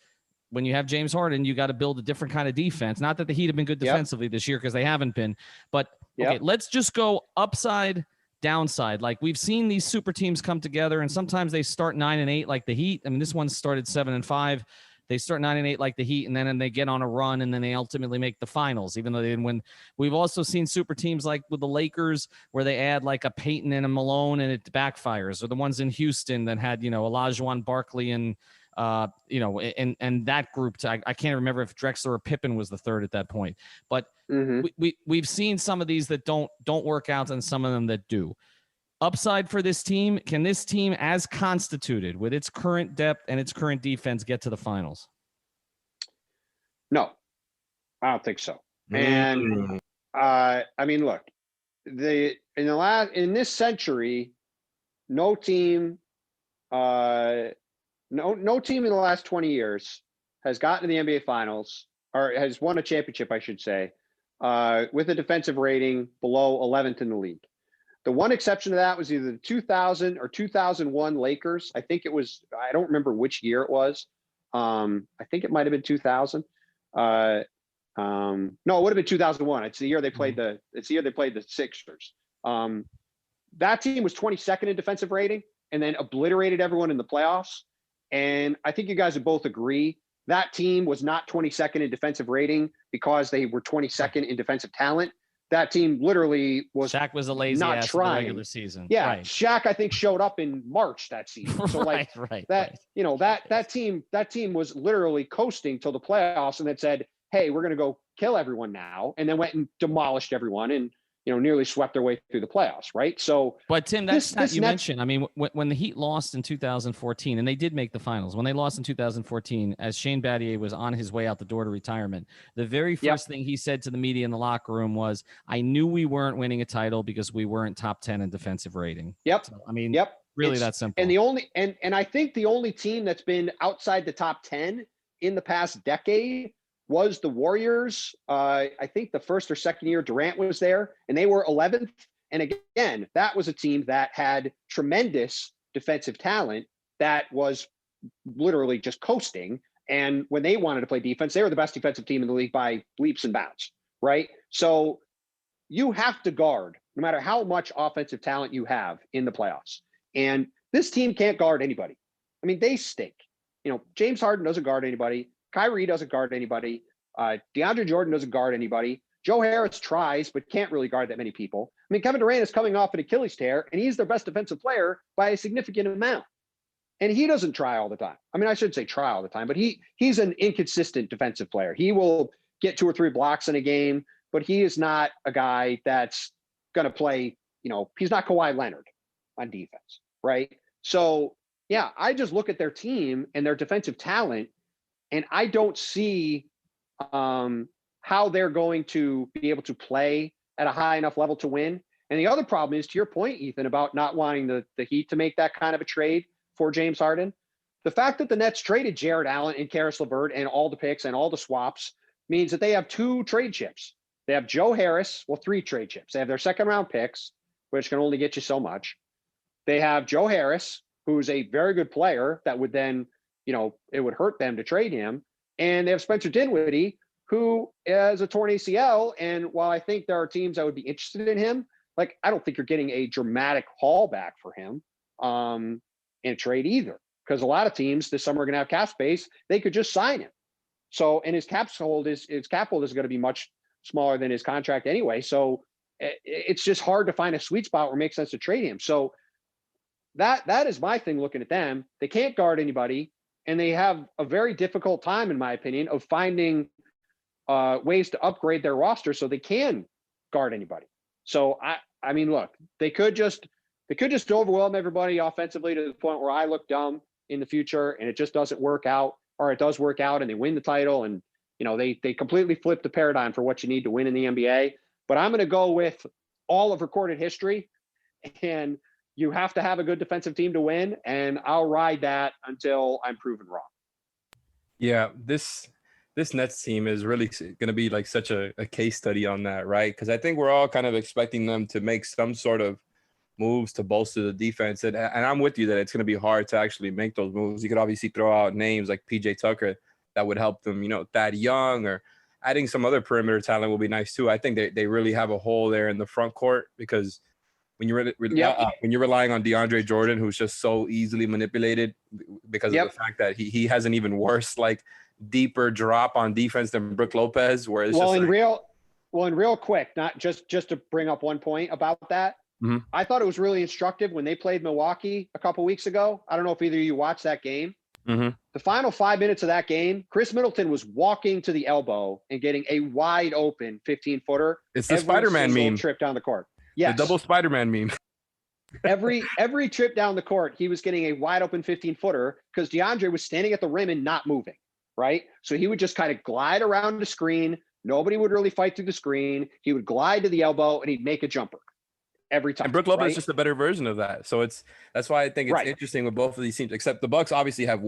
when you have James Harden, you got to build a different kind of defense. Not that the Heat have been good defensively this year, because they haven't been. But okay, let's just go upside, downside. Like, we've seen these super teams come together, and sometimes they start 9-8 like the Heat. I mean, this one started 7-5. They start 9-8 like the Heat, and then they get on a run, and then they ultimately make the finals, even though they didn't win. We've also seen super teams like with the Lakers, where they add like a Peyton and a Malone, and it backfires. Or the ones in Houston that had, Olajuwon, Barkley, and and that group. I can't remember if Drexler or Pippen was the third at that point. But we've seen some of these that don't work out, and some of them that do. Upside for this team, can this team, as constituted with its current depth and its current defense, get to the finals? No, I don't think so. And look, in this century, no team in the last 20 years has gotten to the NBA Finals, or has won a championship, I should say, with a defensive rating below 11th in the league. The one exception to that was either the 2000 or 2001 Lakers. I think it was, I don't remember which year it was. I think it might have been 2000. No, it would have been 2001. It's the year they played the Sixers. That team was 22nd in defensive rating and then obliterated everyone in the playoffs. And I think you guys would both agree that team was not 22nd in defensive rating because they were 22nd in defensive talent. That team literally was. Shaq was a lazy not ass trying. In the regular season. Yeah, right. Shaq I think showed up in March that season. So that team was literally coasting till the playoffs, and then said, hey, we're going to go kill everyone now, and then went and demolished everyone and, nearly swept their way through the playoffs, right? So, but Tim, that's not you mentioned. I mean, when the Heat lost in 2014, and they did make the finals, when they lost in 2014, as Shane Battier was on his way out the door to retirement, the very first thing he said to the media in the locker room was, "I knew we weren't winning a title because we weren't top 10 in defensive rating." Yep. So, I mean, yep. Really that simple. And I think the only team that's been outside the top 10 in the past decade was the Warriors. I think the first or second year Durant was there, and they were 11th. And again, that was a team that had tremendous defensive talent that was literally just coasting. And when they wanted to play defense, they were the best defensive team in the league by leaps and bounds, right? So you have to guard no matter how much offensive talent you have in the playoffs. And this team can't guard anybody. I mean, they stink. James Harden doesn't guard anybody. Kyrie doesn't guard anybody. DeAndre Jordan doesn't guard anybody. Joe Harris tries, but can't really guard that many people. I mean, Kevin Durant is coming off an Achilles tear, and he's their best defensive player by a significant amount. And he doesn't try all the time. I mean, I shouldn't say try all the time, but he's an inconsistent defensive player. He will get 2 or 3 blocks in a game, but he is not a guy that's going to play, he's not Kawhi Leonard on defense, right? So, yeah, I just look at their team and their defensive talent, and I don't see how they're going to be able to play at a high enough level to win. And the other problem is, to your point, Ethan, about not wanting the Heat to make that kind of a trade for James Harden. The fact that the Nets traded Jared Allen and Karis LeVert and all the picks and all the swaps means that they have 2 trade chips. They have Joe Harris, 3 trade chips. They have their second-round picks, which can only get you so much. They have Joe Harris, who's a very good player that would then, it would hurt them to trade him. And they have Spencer Dinwiddie, who has a torn ACL. And while I think there are teams that would be interested in him, I don't think you're getting a dramatic haul back for him in a trade either. Because a lot of teams this summer are going to have cap space. They could just sign him. So, and his cap hold is going to be much smaller than his contract anyway. So it's just hard to find a sweet spot where it makes sense to trade him. So that is my thing looking at them. They can't guard anybody, and they have a very difficult time, in my opinion, of finding ways to upgrade their roster so they can guard anybody. So I mean, look, they could just overwhelm everybody offensively to the point where I look dumb in the future and it just doesn't work out, or it does work out and they win the title, and they completely flip the paradigm for what you need to win in the NBA. But I'm going to go with all of recorded history, and you have to have a good defensive team to win, and I'll ride that until I'm proven wrong. Yeah, this Nets team is really going to be such a case study on that, right? Because I think we're all kind of expecting them to make some sort of moves to bolster the defense. And I'm with you that it's going to be hard to actually make those moves. You could obviously throw out names like PJ Tucker that would help them, Thad Young, or adding some other perimeter talent will be nice too. I think they really have a hole there in the front court, because when you're relying on DeAndre Jordan, who's just so easily manipulated because of the fact that he has an even worse, deeper drop on defense than Brook Lopez, where it's real quick, not just to bring up one point about that. Mm-hmm. I thought it was really instructive when they played Milwaukee a couple weeks ago. I don't know if either of you watched that game. Mm-hmm. The final 5 minutes of that game, Chris Middleton was walking to the elbow and getting a wide open 15-footer. It's the Spider-Man meme. Trip down the court. Yes. The double Spider-Man meme. every trip down the court, he was getting a wide open 15-footer because DeAndre was standing at the rim and not moving, right? So he would just kind of glide around the screen. Nobody would really fight through the screen. He would glide to the elbow and he'd make a jumper every time. And Brook Lopez right? is just a better version of that. So that's why I think it's interesting with both of these teams, except the Bucks obviously have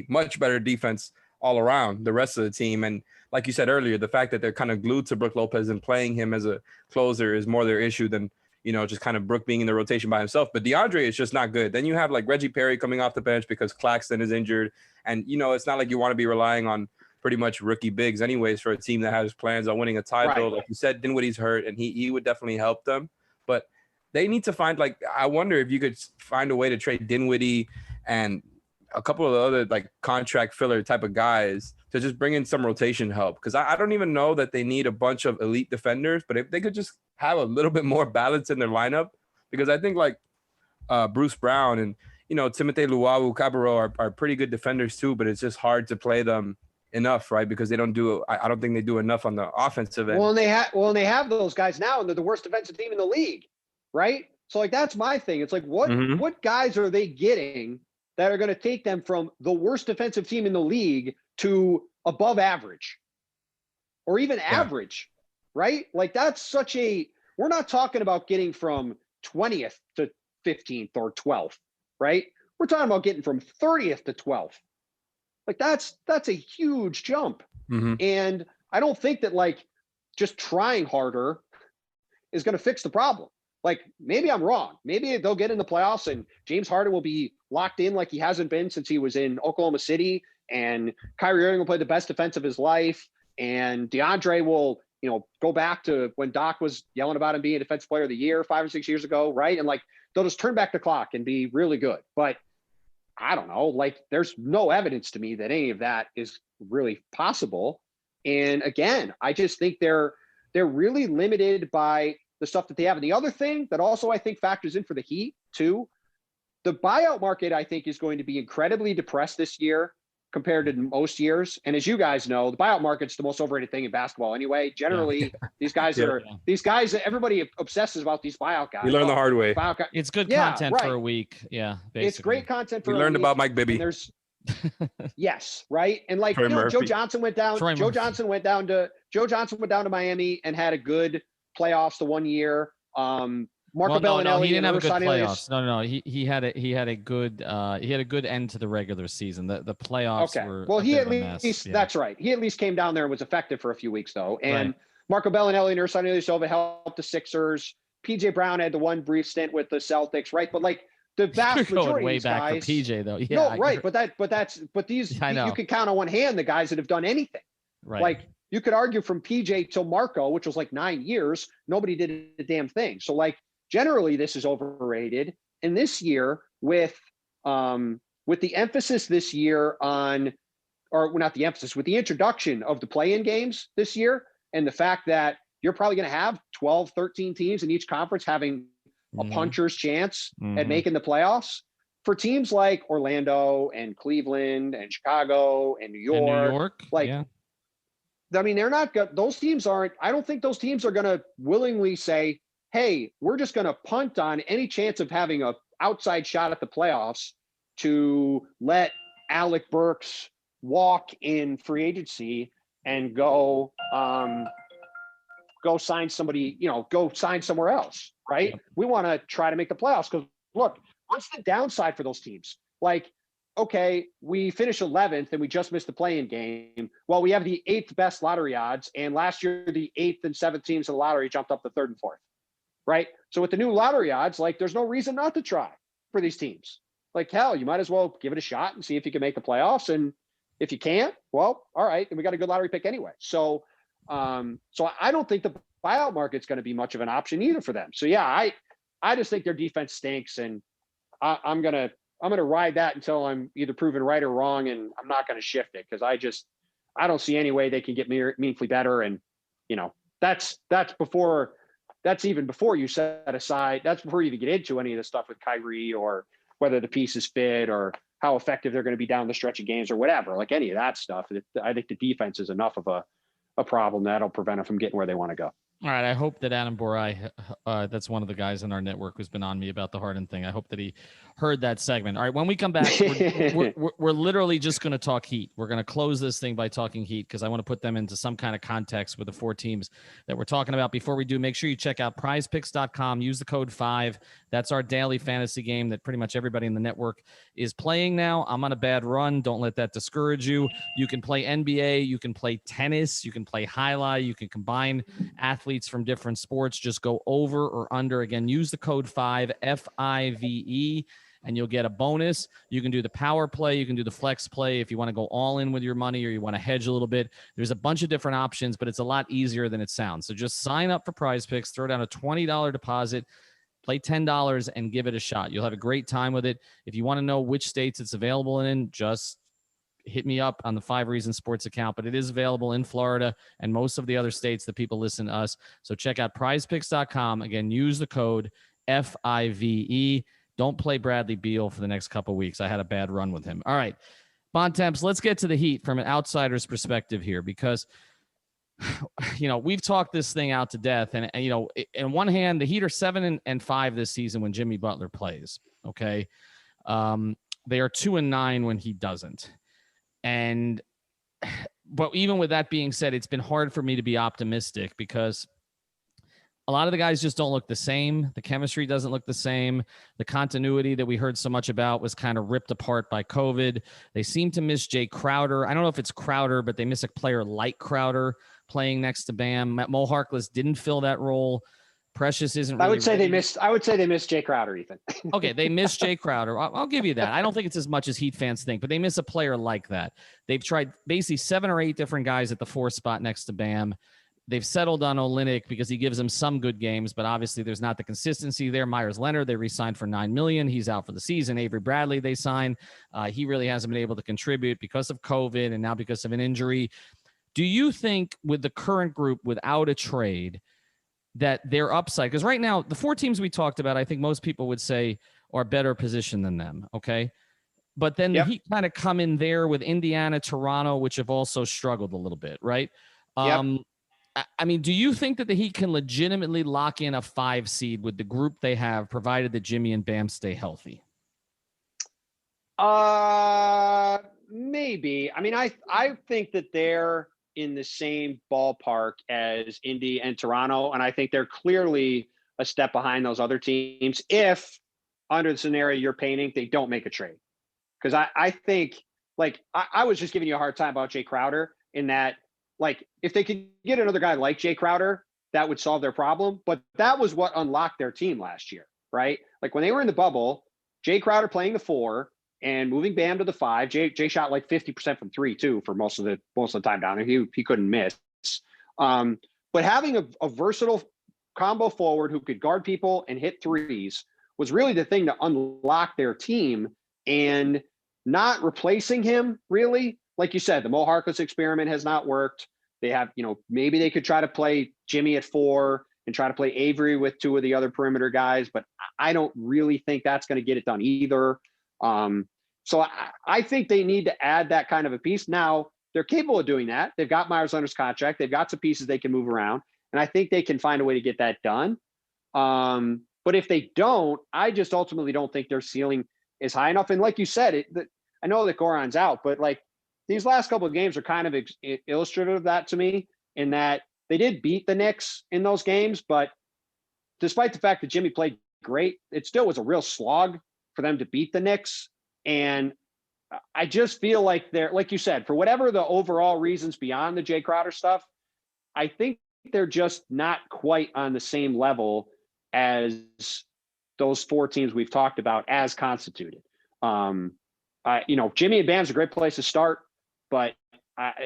much better defense all around the rest of the team. And like you said earlier, the fact that they're kind of glued to Brook Lopez and playing him as a closer is more their issue than, just kind of Brook being in the rotation by himself. But DeAndre is just not good. Then you have Reggie Perry coming off the bench because Claxton is injured. And, it's not like you want to be relying on pretty much rookie bigs anyways for a team that has plans on winning a title. Like you said, Dinwiddie's hurt, and he would definitely help them. But they need to find, I wonder if you could find a way to trade Dinwiddie and a couple of other contract filler type of guys to just bring in some rotation help. Because I don't even know that they need a bunch of elite defenders, but if they could just have a little bit more balance in their lineup, because I think Bruce Brown and, Timothy Luwawu Cabarro are pretty good defenders too, but it's just hard to play them enough, right? Because they don't do. I don't think they do enough on the offensive end. Well, and they have those guys now, and they're the worst defensive team in the league, right? So like that's my thing. It's like what guys are they getting that are going to take them from the worst defensive team in the league to above average, or even average, right? Like that's such a. We're not talking about getting from 20th to 15th or 12th, right? We're talking about getting from 30th to 12th. Like that's a huge jump. And I don't think that like just trying harder is going to fix the problem. Like maybe I'm wrong. Maybe they'll get in the playoffs and James Harden will be locked in like he hasn't been since he was in Oklahoma City, and Kyrie Irving will play the best defense of his life, and DeAndre will, go back to when Doc was yelling about him being defensive player of the year 5 or 6 years ago, right? And like they'll just turn back the clock and be really good. But I don't know, like there's no evidence to me that any of that is really possible. And again, I just think they're really limited by the stuff that they have. And the other thing that also I think factors in for the Heat too, the buyout market I think is going to be incredibly depressed this year compared to most years. And as you guys know, the buyout market's the most overrated thing in basketball anyway. Generally, these guys everybody obsesses about these buyout guys. We learned the hard way. It's good content for a week. Yeah, basically. It's great content for we learned about Mike Bibby. There's yes, right? And like Joe Johnson went down. Joe Johnson went down to Miami and had a good playoffs the 1 year. Marco Bellinelli. He didn't have a good playoffs. No. He had a good end to the regular season. The playoffs were. Well, he at least that's right. He at least came down there and was effective for a few weeks though. And Marco Bellinelli and Ersan Ilyasova helped the Sixers. PJ Brown had the one brief stint with the Celtics, right? But like the vast majority way of these back guys, for PJ though. Yeah, no, right. But these you can count on one hand the guys that have done anything. Right. Like you could argue from PJ till Marco, which was like 9 years, nobody did a damn thing. So like. Generally, this is overrated. And this year, with the emphasis this year on, or not the emphasis, with the introduction of the play-in games this year, and the fact that you're probably going to have 12, 13 teams in each conference having a puncher's chance at making the playoffs, for teams like Orlando and Cleveland and Chicago and New York. I mean, they're not – those teams aren't – I don't think those teams are going to willingly say, hey, we're just going to punt on any chance of having a outside shot at the playoffs to let Alec Burks walk in free agency and go sign somebody, go sign somewhere else, right? Yep. We want to try to make the playoffs because, look, what's the downside for those teams? Like, okay, we finish 11th and we just missed the play-in game. Well, we have the 8th best lottery odds, and last year the 8th and 7th teams in the lottery jumped up to 3rd and 4th. Right. So with the new lottery odds, like there's no reason not to try for these teams. Like, hell, you might as well give it a shot and see if you can make the playoffs. And if you can't, well, all right. And we got a good lottery pick anyway. So, so I don't think the buyout market's going to be much of an option either for them. So yeah, I just think their defense stinks, and I'm going to ride that until I'm either proven right or wrong. And I'm not going to shift it because I don't see any way they can get meaningfully better. And, that's even before you set aside, that's before you even get into any of the stuff with Kyrie or whether the pieces fit or how effective they're going to be down the stretch of games or whatever, like any of that stuff. I think the defense is enough of a problem that'll prevent them from getting where they want to go. All right. I hope that Adam Borai, that's one of the guys in our network who's been on me about the Harden thing. I hope that he heard that segment. All right. When we come back, we're literally just going to talk Heat. We're going to close this thing by talking Heat because I want to put them into some kind of context with the 4 teams that we're talking about. Before we do, make sure you check out prizepicks.com. Use the code 5. That's our daily fantasy game that pretty much everybody in the network is playing now. I'm on a bad run. Don't let that discourage you. You can play NBA. You can play tennis. You can play highlight. You can combine athletes from different sports. Just go over or under. Again, use the code 5, FIVE, and you'll get a bonus. You can do the power play. You can do the flex play if you want to go all in with your money or you want to hedge a little bit. There's a bunch of different options, but it's a lot easier than it sounds. So just sign up for Prize Picks, throw down a $20 deposit, play $10 and give it a shot. You'll have a great time with it. If you want to know which states it's available in, just hit me up on the 5 Reasons Sports account, but it is available in Florida and most of the other states that people listen to us. So check out prizepicks.com. Again, use the code FIVE. Don't play Bradley Beal for the next couple of weeks. I had a bad run with him. All right. Bontemps, let's get to the Heat from an outsider's perspective here, because we've talked this thing out to death. And in one hand, the Heat are 7-5 this season when Jimmy Butler plays. Okay. They are 2-9 when he doesn't. But even with that being said, it's been hard for me to be optimistic because a lot of the guys just don't look the same. The chemistry doesn't look the same. The continuity that we heard so much about was kind of ripped apart by COVID. They seem to miss Jay Crowder. I don't know if it's Crowder, but they miss a player like Crowder playing next to Bam. Mo Harkless didn't fill that role. Precious isn't really I would say they missed Jay Crowder, Ethan. Okay, they miss Jay Crowder. I'll give you that. I don't think it's as much as Heat fans think, but they miss a player like that. They've tried basically 7 or 8 different guys at the 4 spot next to Bam. They've settled on Olynyk because he gives them some good games, but obviously there's not the consistency there. Myers Leonard, they re-signed for $9 million. He's out for the season. Avery Bradley, they signed. He really hasn't been able to contribute because of COVID and now because of an injury. Do you think with the current group without a trade that their upside, because right now the 4 teams we talked about, I think most people would say are better positioned than them. Okay. But then the Heat kind of come in there with Indiana, Toronto, which have also struggled a little bit. Right. I mean, do you think that the Heat can legitimately lock in a 5 seed with the group they have, provided that Jimmy and Bam stay healthy? Maybe. I mean, I think that they're in the same ballpark as Indy and Toronto, and I think they're clearly a step behind those other teams if, under the scenario you're painting, they don't make a trade. Because I think, like, I was just giving you a hard time about Jay Crowder in that, like, if they could get another guy like Jay Crowder, that would solve their problem. But that was what unlocked their team last year, right? Like when they were in the bubble, Jay Crowder playing the 4 and moving Bam to the 5. Jay shot like 50% from 3 too for most of the time down there. He couldn't miss. But having a versatile combo forward who could guard people and hit threes was really the thing to unlock their team, and not replacing him really. Like you said, the Mo Harkless experiment has not worked. They have, maybe they could try to play Jimmy at 4 and try to play Avery with 2 of the other perimeter guys, but I don't really think that's going to get it done either. So I think they need to add that kind of a piece. Now, they're capable of doing that. They've got Myers Leonard's contract. They've got some pieces they can move around, and I think they can find a way to get that done. But if they don't, I just ultimately don't think their ceiling is high enough. And like you said, I know that Goran's out, but like, these last couple of games are kind of illustrative of that to me, in that they did beat the Knicks in those games, but despite the fact that Jimmy played great, it still was a real slog for them to beat the Knicks. And I just feel like they're, like you said, for whatever the overall reasons beyond the Jay Crowder stuff, I think they're just not quite on the same level as those 4 teams we've talked about as constituted. Jimmy and Bam's a great place to start. But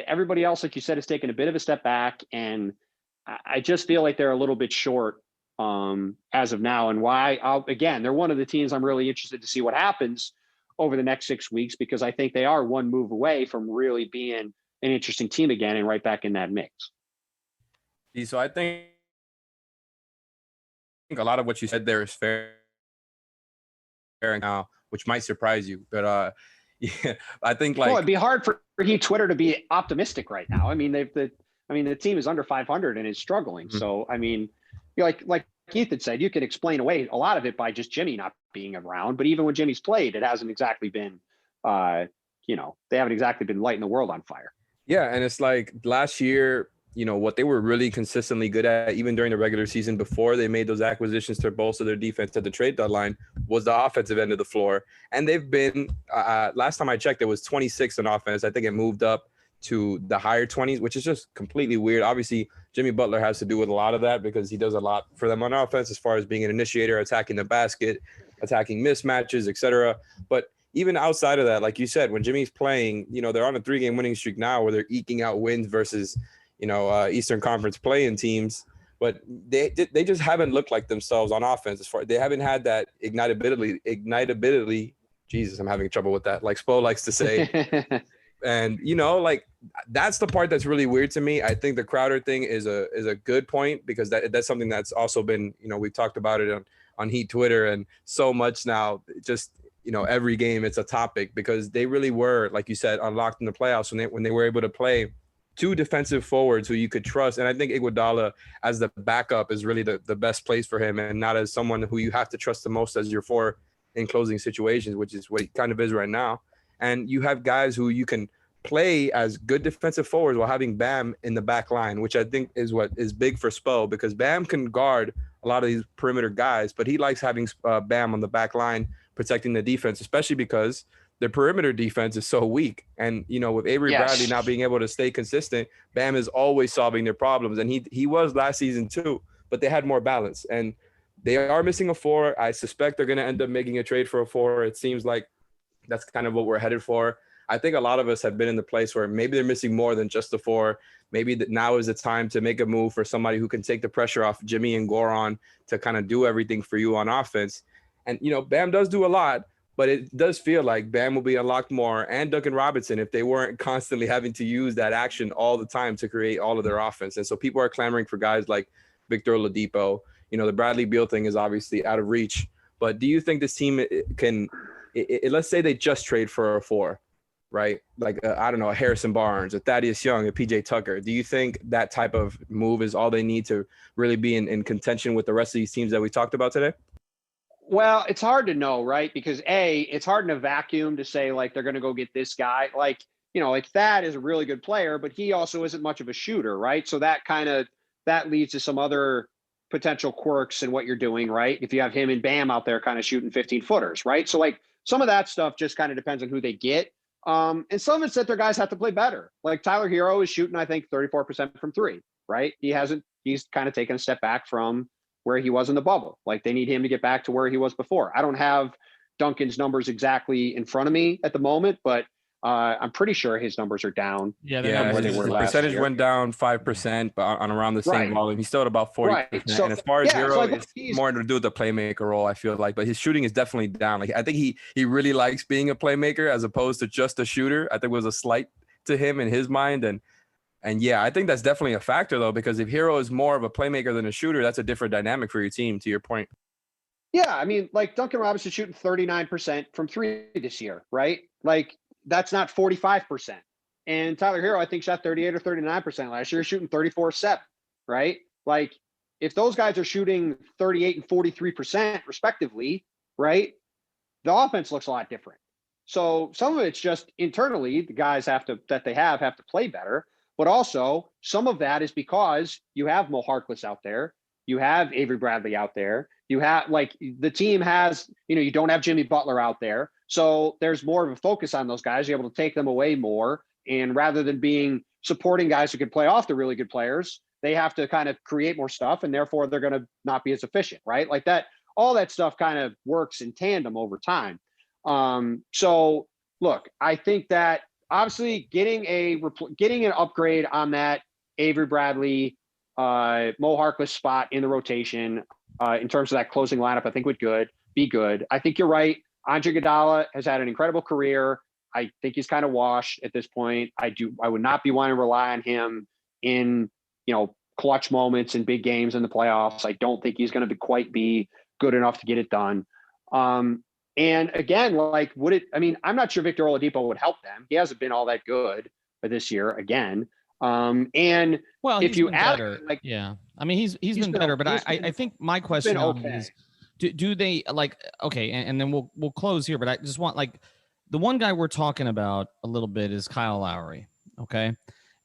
everybody else, like you said, has taken a bit of a step back, and I just feel like they're a little bit short as of now. And again, they're one of the teams I'm really interested to see what happens over the next 6 weeks, because I think they are one move away from really being an interesting team again and right back in that mix. So I think a lot of what you said there is fair now, which might surprise you, but yeah, I think like, it'd be hard for Heat Twitter to be optimistic right now. I mean, the team is under 500 and is struggling. Mm-hmm. So, I mean, like Keith had said, you can explain away a lot of it by just Jimmy not being around. But even when Jimmy's played, it hasn't exactly been, they haven't exactly been lighting the world on fire. Yeah, and it's like last year, what they were really consistently good at, even during the regular season before they made those acquisitions to bolster their defense at the trade deadline, was the offensive end of the floor. And they've been, last time I checked, it was 26 in offense. I think it moved up to the higher 20s, which is just completely weird. Obviously, Jimmy Butler has to do with a lot of that because he does a lot for them on offense as far as being an initiator, attacking the basket, attacking mismatches, etc. But even outside of that, like you said, when Jimmy's playing, they're on a 3-game winning streak now where they're eking out wins versus Eastern Conference play-in teams, but they just haven't looked like themselves on offense. As far they haven't had that ignitability. Jesus, I'm having trouble with that. Like Spo likes to say, and like that's the part that's really weird to me. I think the Crowder thing is a good point, because that's something that's also been we've talked about it on Heat Twitter and so much now. Just every game it's a topic, because they really were, like you said, unlocked in the playoffs when they were able to play two defensive forwards who you could trust. And I think Iguodala as the backup is really the best place for him, and not as someone who you have to trust the most as your four in closing situations, which is what he kind of is right now. And you have guys who you can play as good defensive forwards while having Bam in the back line, which I think is what is big for Spo, because Bam can guard a lot of these perimeter guys, but he likes having Bam on the back line protecting the defense, especially because the perimeter defense is so weak. And, with Avery Bradley not being able to stay consistent, Bam is always solving their problems. And he was last season too, but they had more balance. And they are missing a four. I suspect they're going to end up making a trade for a four. It seems like that's kind of what we're headed for. I think a lot of us have been in the place where maybe they're missing more than just the four. Maybe now is the time to make a move for somebody who can take the pressure off Jimmy and Goran to kind of do everything for you on offense. And, Bam does do a lot, but it does feel like Bam will be unlocked more, and Duncan Robinson, if they weren't constantly having to use that action all the time to create all of their offense. And so people are clamoring for guys like Victor Oladipo. The Bradley Beal thing is obviously out of reach. But do you think this team can let's say they just trade for a four, right? Like, I don't know, a Harrison Barnes, a Thaddeus Young, a PJ Tucker. Do you think that type of move is all they need to really be in contention with the rest of these teams that we talked about today? Well, it's hard to know, right? Because it's hard in a vacuum to say like they're going to go get this guy. Like Thad is a really good player, but he also isn't much of a shooter, right? So that leads to some other potential quirks in what you're doing, right? If you have him and Bam out there kind of shooting 15-footers, right? So like some of that stuff just kind of depends on who they get. And some of it's that their guys have to play better. Like Tyler Hero is shooting, I think, 34% from three, right? He's kind of taken a step back from where he was in the bubble. Like they need him to get back to where he was before. I don't have Duncan's numbers exactly in front of me at the moment, but I'm pretty sure his numbers are down. Yeah, where they were last percentage year. Went down 5%, but on around the same volume. He's still at about 40%. Right. So, and as far as Hero, so it's more to do with the playmaker role, I feel like. But his shooting is definitely down. Like I think he really likes being a playmaker as opposed to just a shooter. I think it was a slight to him in his mind. And yeah, I think that's definitely a factor, though, because if Hero is more of a playmaker than a shooter, that's a different dynamic for your team, to your point. Yeah, I mean, like Duncan Robinson shooting 39% from three this year, right? Like that's not 45%. And Tyler Hero, I think, shot 38 or 39% last year, shooting 34-7, right? Like if those guys are shooting 38 and 43% respectively, right? The offense looks a lot different. So some of it's just internally, the guys have to play better. But also some of that is because you have Mo Harkless out there. You have Avery Bradley out there. You have the team has, you don't have Jimmy Butler out there. So there's more of a focus on those guys. You're able to take them away more. And rather than being supporting guys who can play off the really good players, they have to kind of create more stuff. And therefore they're going to not be as efficient, right? Like that, all that stuff kind of works in tandem over time. So look, I think that, obviously, getting an upgrade on that Avery Bradley, Mo Harkless spot in the rotation in terms of that closing lineup, I think would be good. I think you're right. Andre Iguodala has had an incredible career. I think he's kind of washed at this point. I would not be wanting to rely on him in clutch moments in big games in the playoffs. I don't think he's going to quite be good enough to get it done. And again, I'm not sure Victor Oladipo would help them. He hasn't been all that good this year again. And well, if you add better, I mean, he's been better, but I think my question is, do they okay. And then we'll close here, but I just want the one guy we're talking about a little bit is Kyle Lowry. Okay.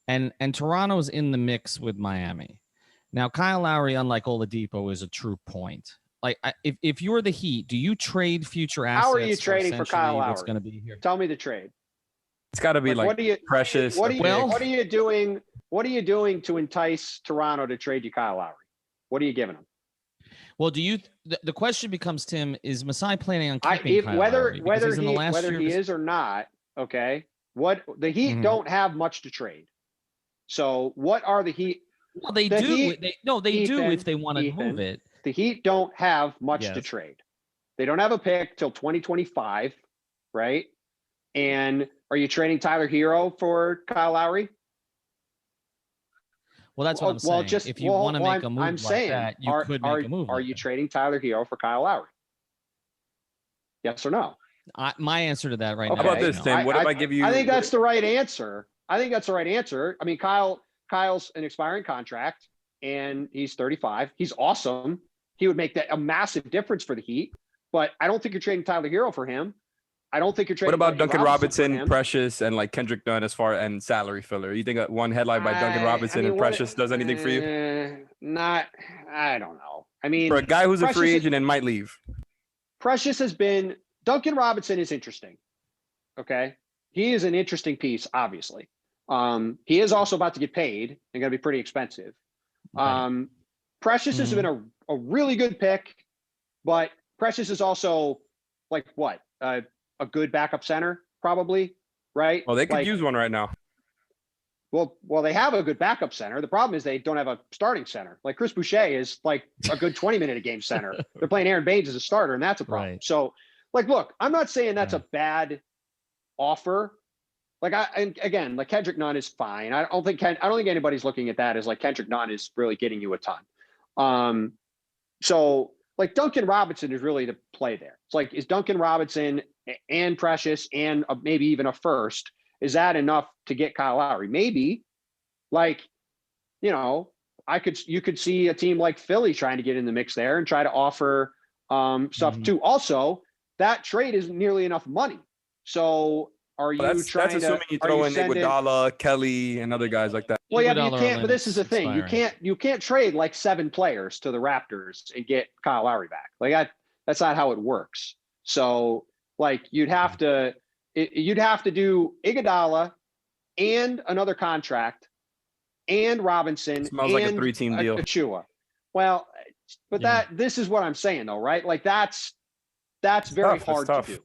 And Toronto's in the mix with Miami. Now, Kyle Lowry, unlike Oladipo, is a true point. Like, if you're the Heat, do you trade future assets? How are you trading for Kyle Lowry? What's going to be here? Tell me the trade. It's got to be Precious. What are you doing? What are you doing to entice Toronto to trade you Kyle Lowry? What are you giving them? Well, the question becomes, Tim, is Masai planning on keeping Kyle Lowry? Whether he is or not? Okay. What the Heat don't have much to trade. So what are the Heat? Well, they do. They do if they want to move it. The Heat don't have much to trade. They don't have a pick till 2025, right? And are you trading Tyler Hero for Kyle Lowry? Well, that's what I'm saying. If you want to make a move that, you could make a move. Are you trading Tyler Hero for Kyle Lowry? Yes or no? My answer to that right Okay. now. How about this, Tim? What if I give you? I think that's the right answer. I mean, Kyle's an expiring contract, and he's 35. He's awesome. He would make that a massive difference for the Heat. But I don't think you're trading Tyler Hero for him. I don't think you're trading. What about Duncan Robinson, for Precious, and like Kendrick Nunn and salary filler? You think one headline by Duncan Robinson and Precious does anything for you? I don't know. I mean, for a guy who's a free agent and might leave. Precious has been. Duncan Robinson is interesting. Okay, he is an interesting piece. Obviously, he is also about to get paid and going to be pretty expensive. Right. Precious has been a really good pick, but Precious is also like what a good backup center, probably, right? Well, they could use one right now. Well, they have a good backup center. The problem is they don't have a starting center. Like Chris Boucher is like a good 20-minute a game center. They're playing Aaron Baines as a starter, and that's a problem. Right. So, like, look, I'm not saying that's a bad offer. Like, again, like Kendrick Nunn is fine. I don't think anybody's looking at that as like Kendrick Nunn is really getting you a ton. So like Duncan Robinson is really the play there. It's like, is Duncan Robinson and Precious and maybe even a first, is that enough to get Kyle Lowry? Maybe. Like, you know, you could see a team like Philly trying to get in the mix there and try to offer stuff too. Also, that trade isn't nearly enough money. So are you trying that's assuming you throw in Iguodala, Kelly, and other guys like that. Well, yeah, but you can't. But this is the thing: you can't trade like 7 players to the Raptors and get Kyle Lowry back. Like that's not how it works. So like you'd have to do Iguodala and another contract and Robinson. Smells like a 3-team deal. Achua. Well, but this is what I'm saying though, right? Like that's very hard to do.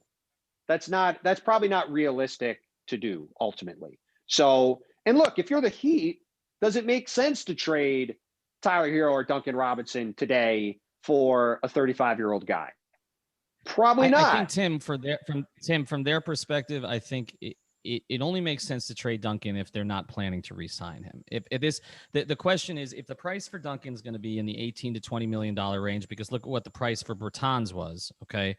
That's probably not realistic to do ultimately. So, and look, if you're the Heat, does it make sense to trade Tyler Hero or Duncan Robinson today for a 35-year-old guy? Probably not. I think from their perspective, I think it only makes sense to trade Duncan if they're not planning to re-sign him. The question is, if the price for Duncan is going to be in the $18 to $20 million range, because look at what the price for Bertans was. Okay.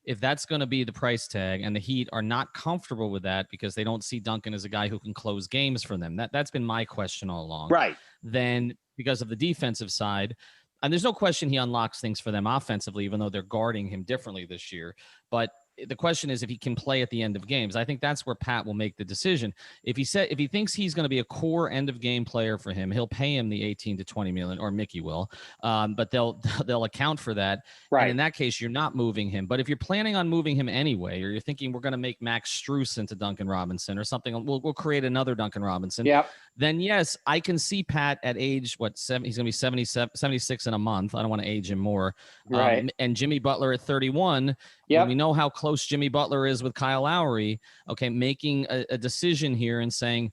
If that's going to be the price tag and the Heat are not comfortable with that because they don't see Duncan as a guy who can close games for them, that's been my question all along. Right. Then because of the defensive side, and there's no question he unlocks things for them offensively, even though they're guarding him differently this year. But the question is if he can play at the end of games. I think that's where Pat will make the decision. If he thinks he's going to be a core end of game player for him, he'll pay him the 18 to 20 million, or Mickey will. But they'll account for that. Right. And in that case, you're not moving him. But if you're planning on moving him anyway, or you're thinking we're going to make Max Strus into Duncan Robinson or something, we'll create another Duncan Robinson. Yep. Then yes, I can see Pat at age he's going to be 76 in a month. I don't want to age him more. Right. And Jimmy Butler at 31. Yeah, we know how close Jimmy Butler is with Kyle Lowry. Okay, making a decision here and saying,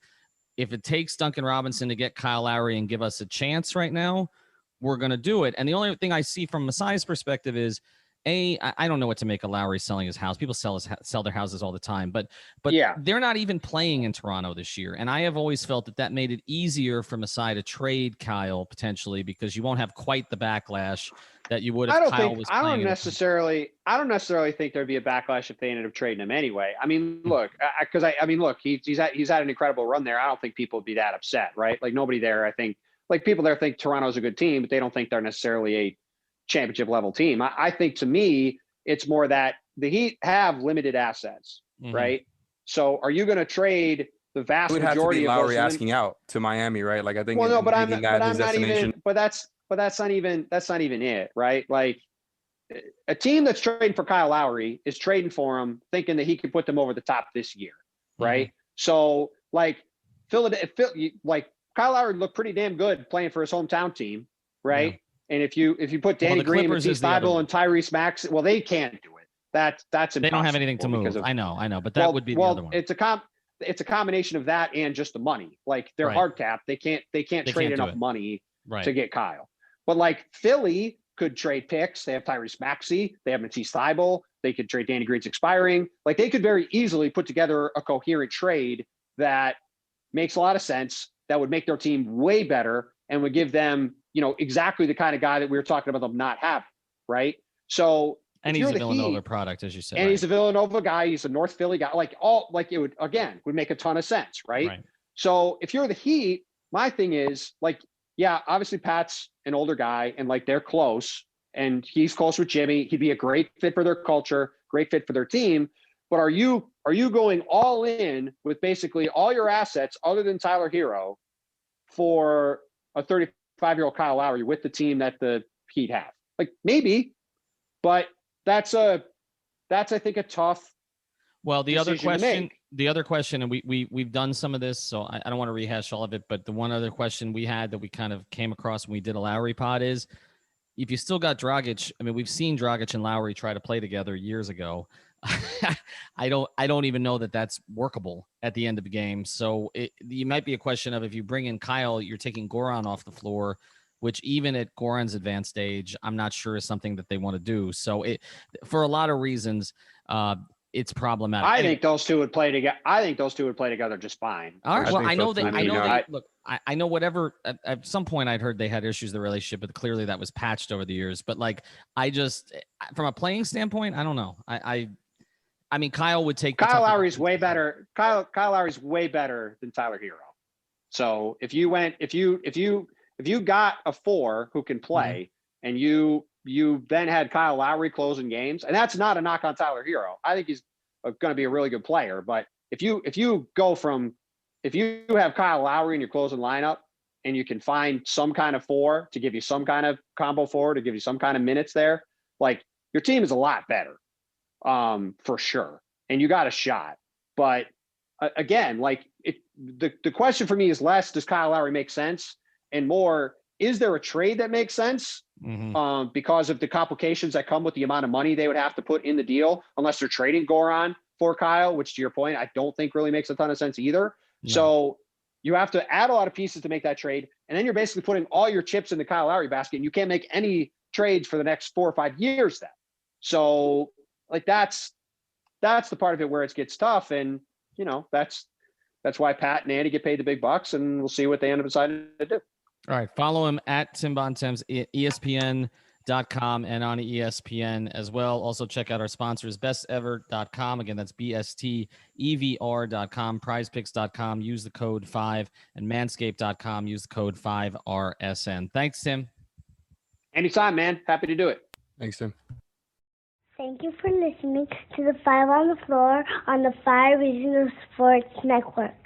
if it takes Duncan Robinson to get Kyle Lowry and give us a chance right now, we're going to do it. And the only thing I see from Masai's perspective is, I don't know what to make of Lowry selling his house. People sell their houses all the time, but yeah, they're not even playing in Toronto this year. And I have always felt that made it easier for Masai to trade Kyle potentially, because you won't have quite the backlash that you would if Kyle was playing. I don't necessarily think there'd be a backlash if they ended up trading him anyway. I mean, look, he's had an incredible run there. I don't think people would be that upset, right? Like nobody there, I think, like people there think Toronto's a good team, but they don't think they're necessarily a championship level team. I think to me, it's more that the Heat have limited assets, right? So are you going to trade the vast majority of Lowry asking out to Miami, right? Like I think. Well, no, but I'm not even. But that's not even it, right? Like a team that's trading for Kyle Lowry is trading for him, thinking that he can put them over the top this year, right? So like Philadelphia, like Kyle Lowry looked pretty damn good playing for his hometown team, right? Yeah. And if you put Danny Green, Matisse Thybulle, and Tyrese Maxey, well, they can't do it. That's impossible. They don't have anything to move. I know, but that would be the other one. It's a combination of that and just the money. Like they're hard capped. They can't trade enough money to get Kyle. But like Philly could trade picks. They have Tyrese Maxey. They have Matisse Thybulle. They could trade Danny Green's expiring. Like they could very easily put together a coherent trade that makes a lot of sense. That would make their team way better and would give them, exactly the kind of guy that we were talking about them not having, right? So And he's a Villanova product, as you said. And he's a Villanova guy. He's a North Philly guy. It would make a ton of sense, right? So if you're the Heat, my thing is yeah, obviously Pat's an older guy and they're close and he's close with Jimmy. He'd be a great fit for their culture, great fit for their team. But are you going all in with basically all your assets other than Tyler Hero for a 35-year-old Kyle Lowry with the team that the Heat have? Maybe, but that's I think a tough. Well, the other question, and we've done some of this, so I don't want to rehash all of it, but the one other question we had that we kind of came across when we did a Lowry pod is, if you still got Dragic, I mean, we've seen Dragic and Lowry try to play together years ago. I don't even know that that's workable at the end of the game. So it might be a question of, if you bring in Kyle, you're taking Goran off the floor, which even at Goran's advanced age, I'm not sure is something that they want to do. So for a lot of reasons, it's problematic. I think those two would play together. I think those two would play together just fine. All right. Well, I know whatever, at some point I'd heard they had issues with the relationship, but clearly that was patched over the years. But from a playing standpoint, I don't know. I mean, Kyle would take Kyle Lowry's way better. Kyle Lowry's way better than Tyler Hero. So if you got a 4 who can play, and you then had Kyle Lowry closing games, and that's not a knock on Tyler Hero. I think he's going to be a really good player. But if you have Kyle Lowry in your closing lineup, and you can find some kind of 4 to give you some kind of combo 4 to give you some kind of minutes there, your team is a lot better. For sure. And you got a shot. But again, the question for me is less, does Kyle Lowry make sense? And more, is there a trade that makes sense? Because of the complications that come with the amount of money they would have to put in the deal, unless they're trading Goran for Kyle, which, to your point, I don't think really makes a ton of sense either. No. So you have to add a lot of pieces to make that trade. And then you're basically putting all your chips in the Kyle Lowry basket, and you can't make any trades for the next 4 or 5 years then. So that's the part of it where it gets tough. And, that's why Pat and Andy get paid the big bucks, and we'll see what they end up deciding to do. All right. Follow him at Tim Bontemps, ESPN.com, and on ESPN as well. Also check out our sponsors, bestever.com. Again, that's BSTEVR.com, prizepicks.com. Use the code 5, and manscaped.com. Use the code 5RSN. Thanks, Tim. Anytime, man. Happy to do it. Thanks, Tim. Thank you for listening to the 5 on the Floor on the 5 Regional Sports Network.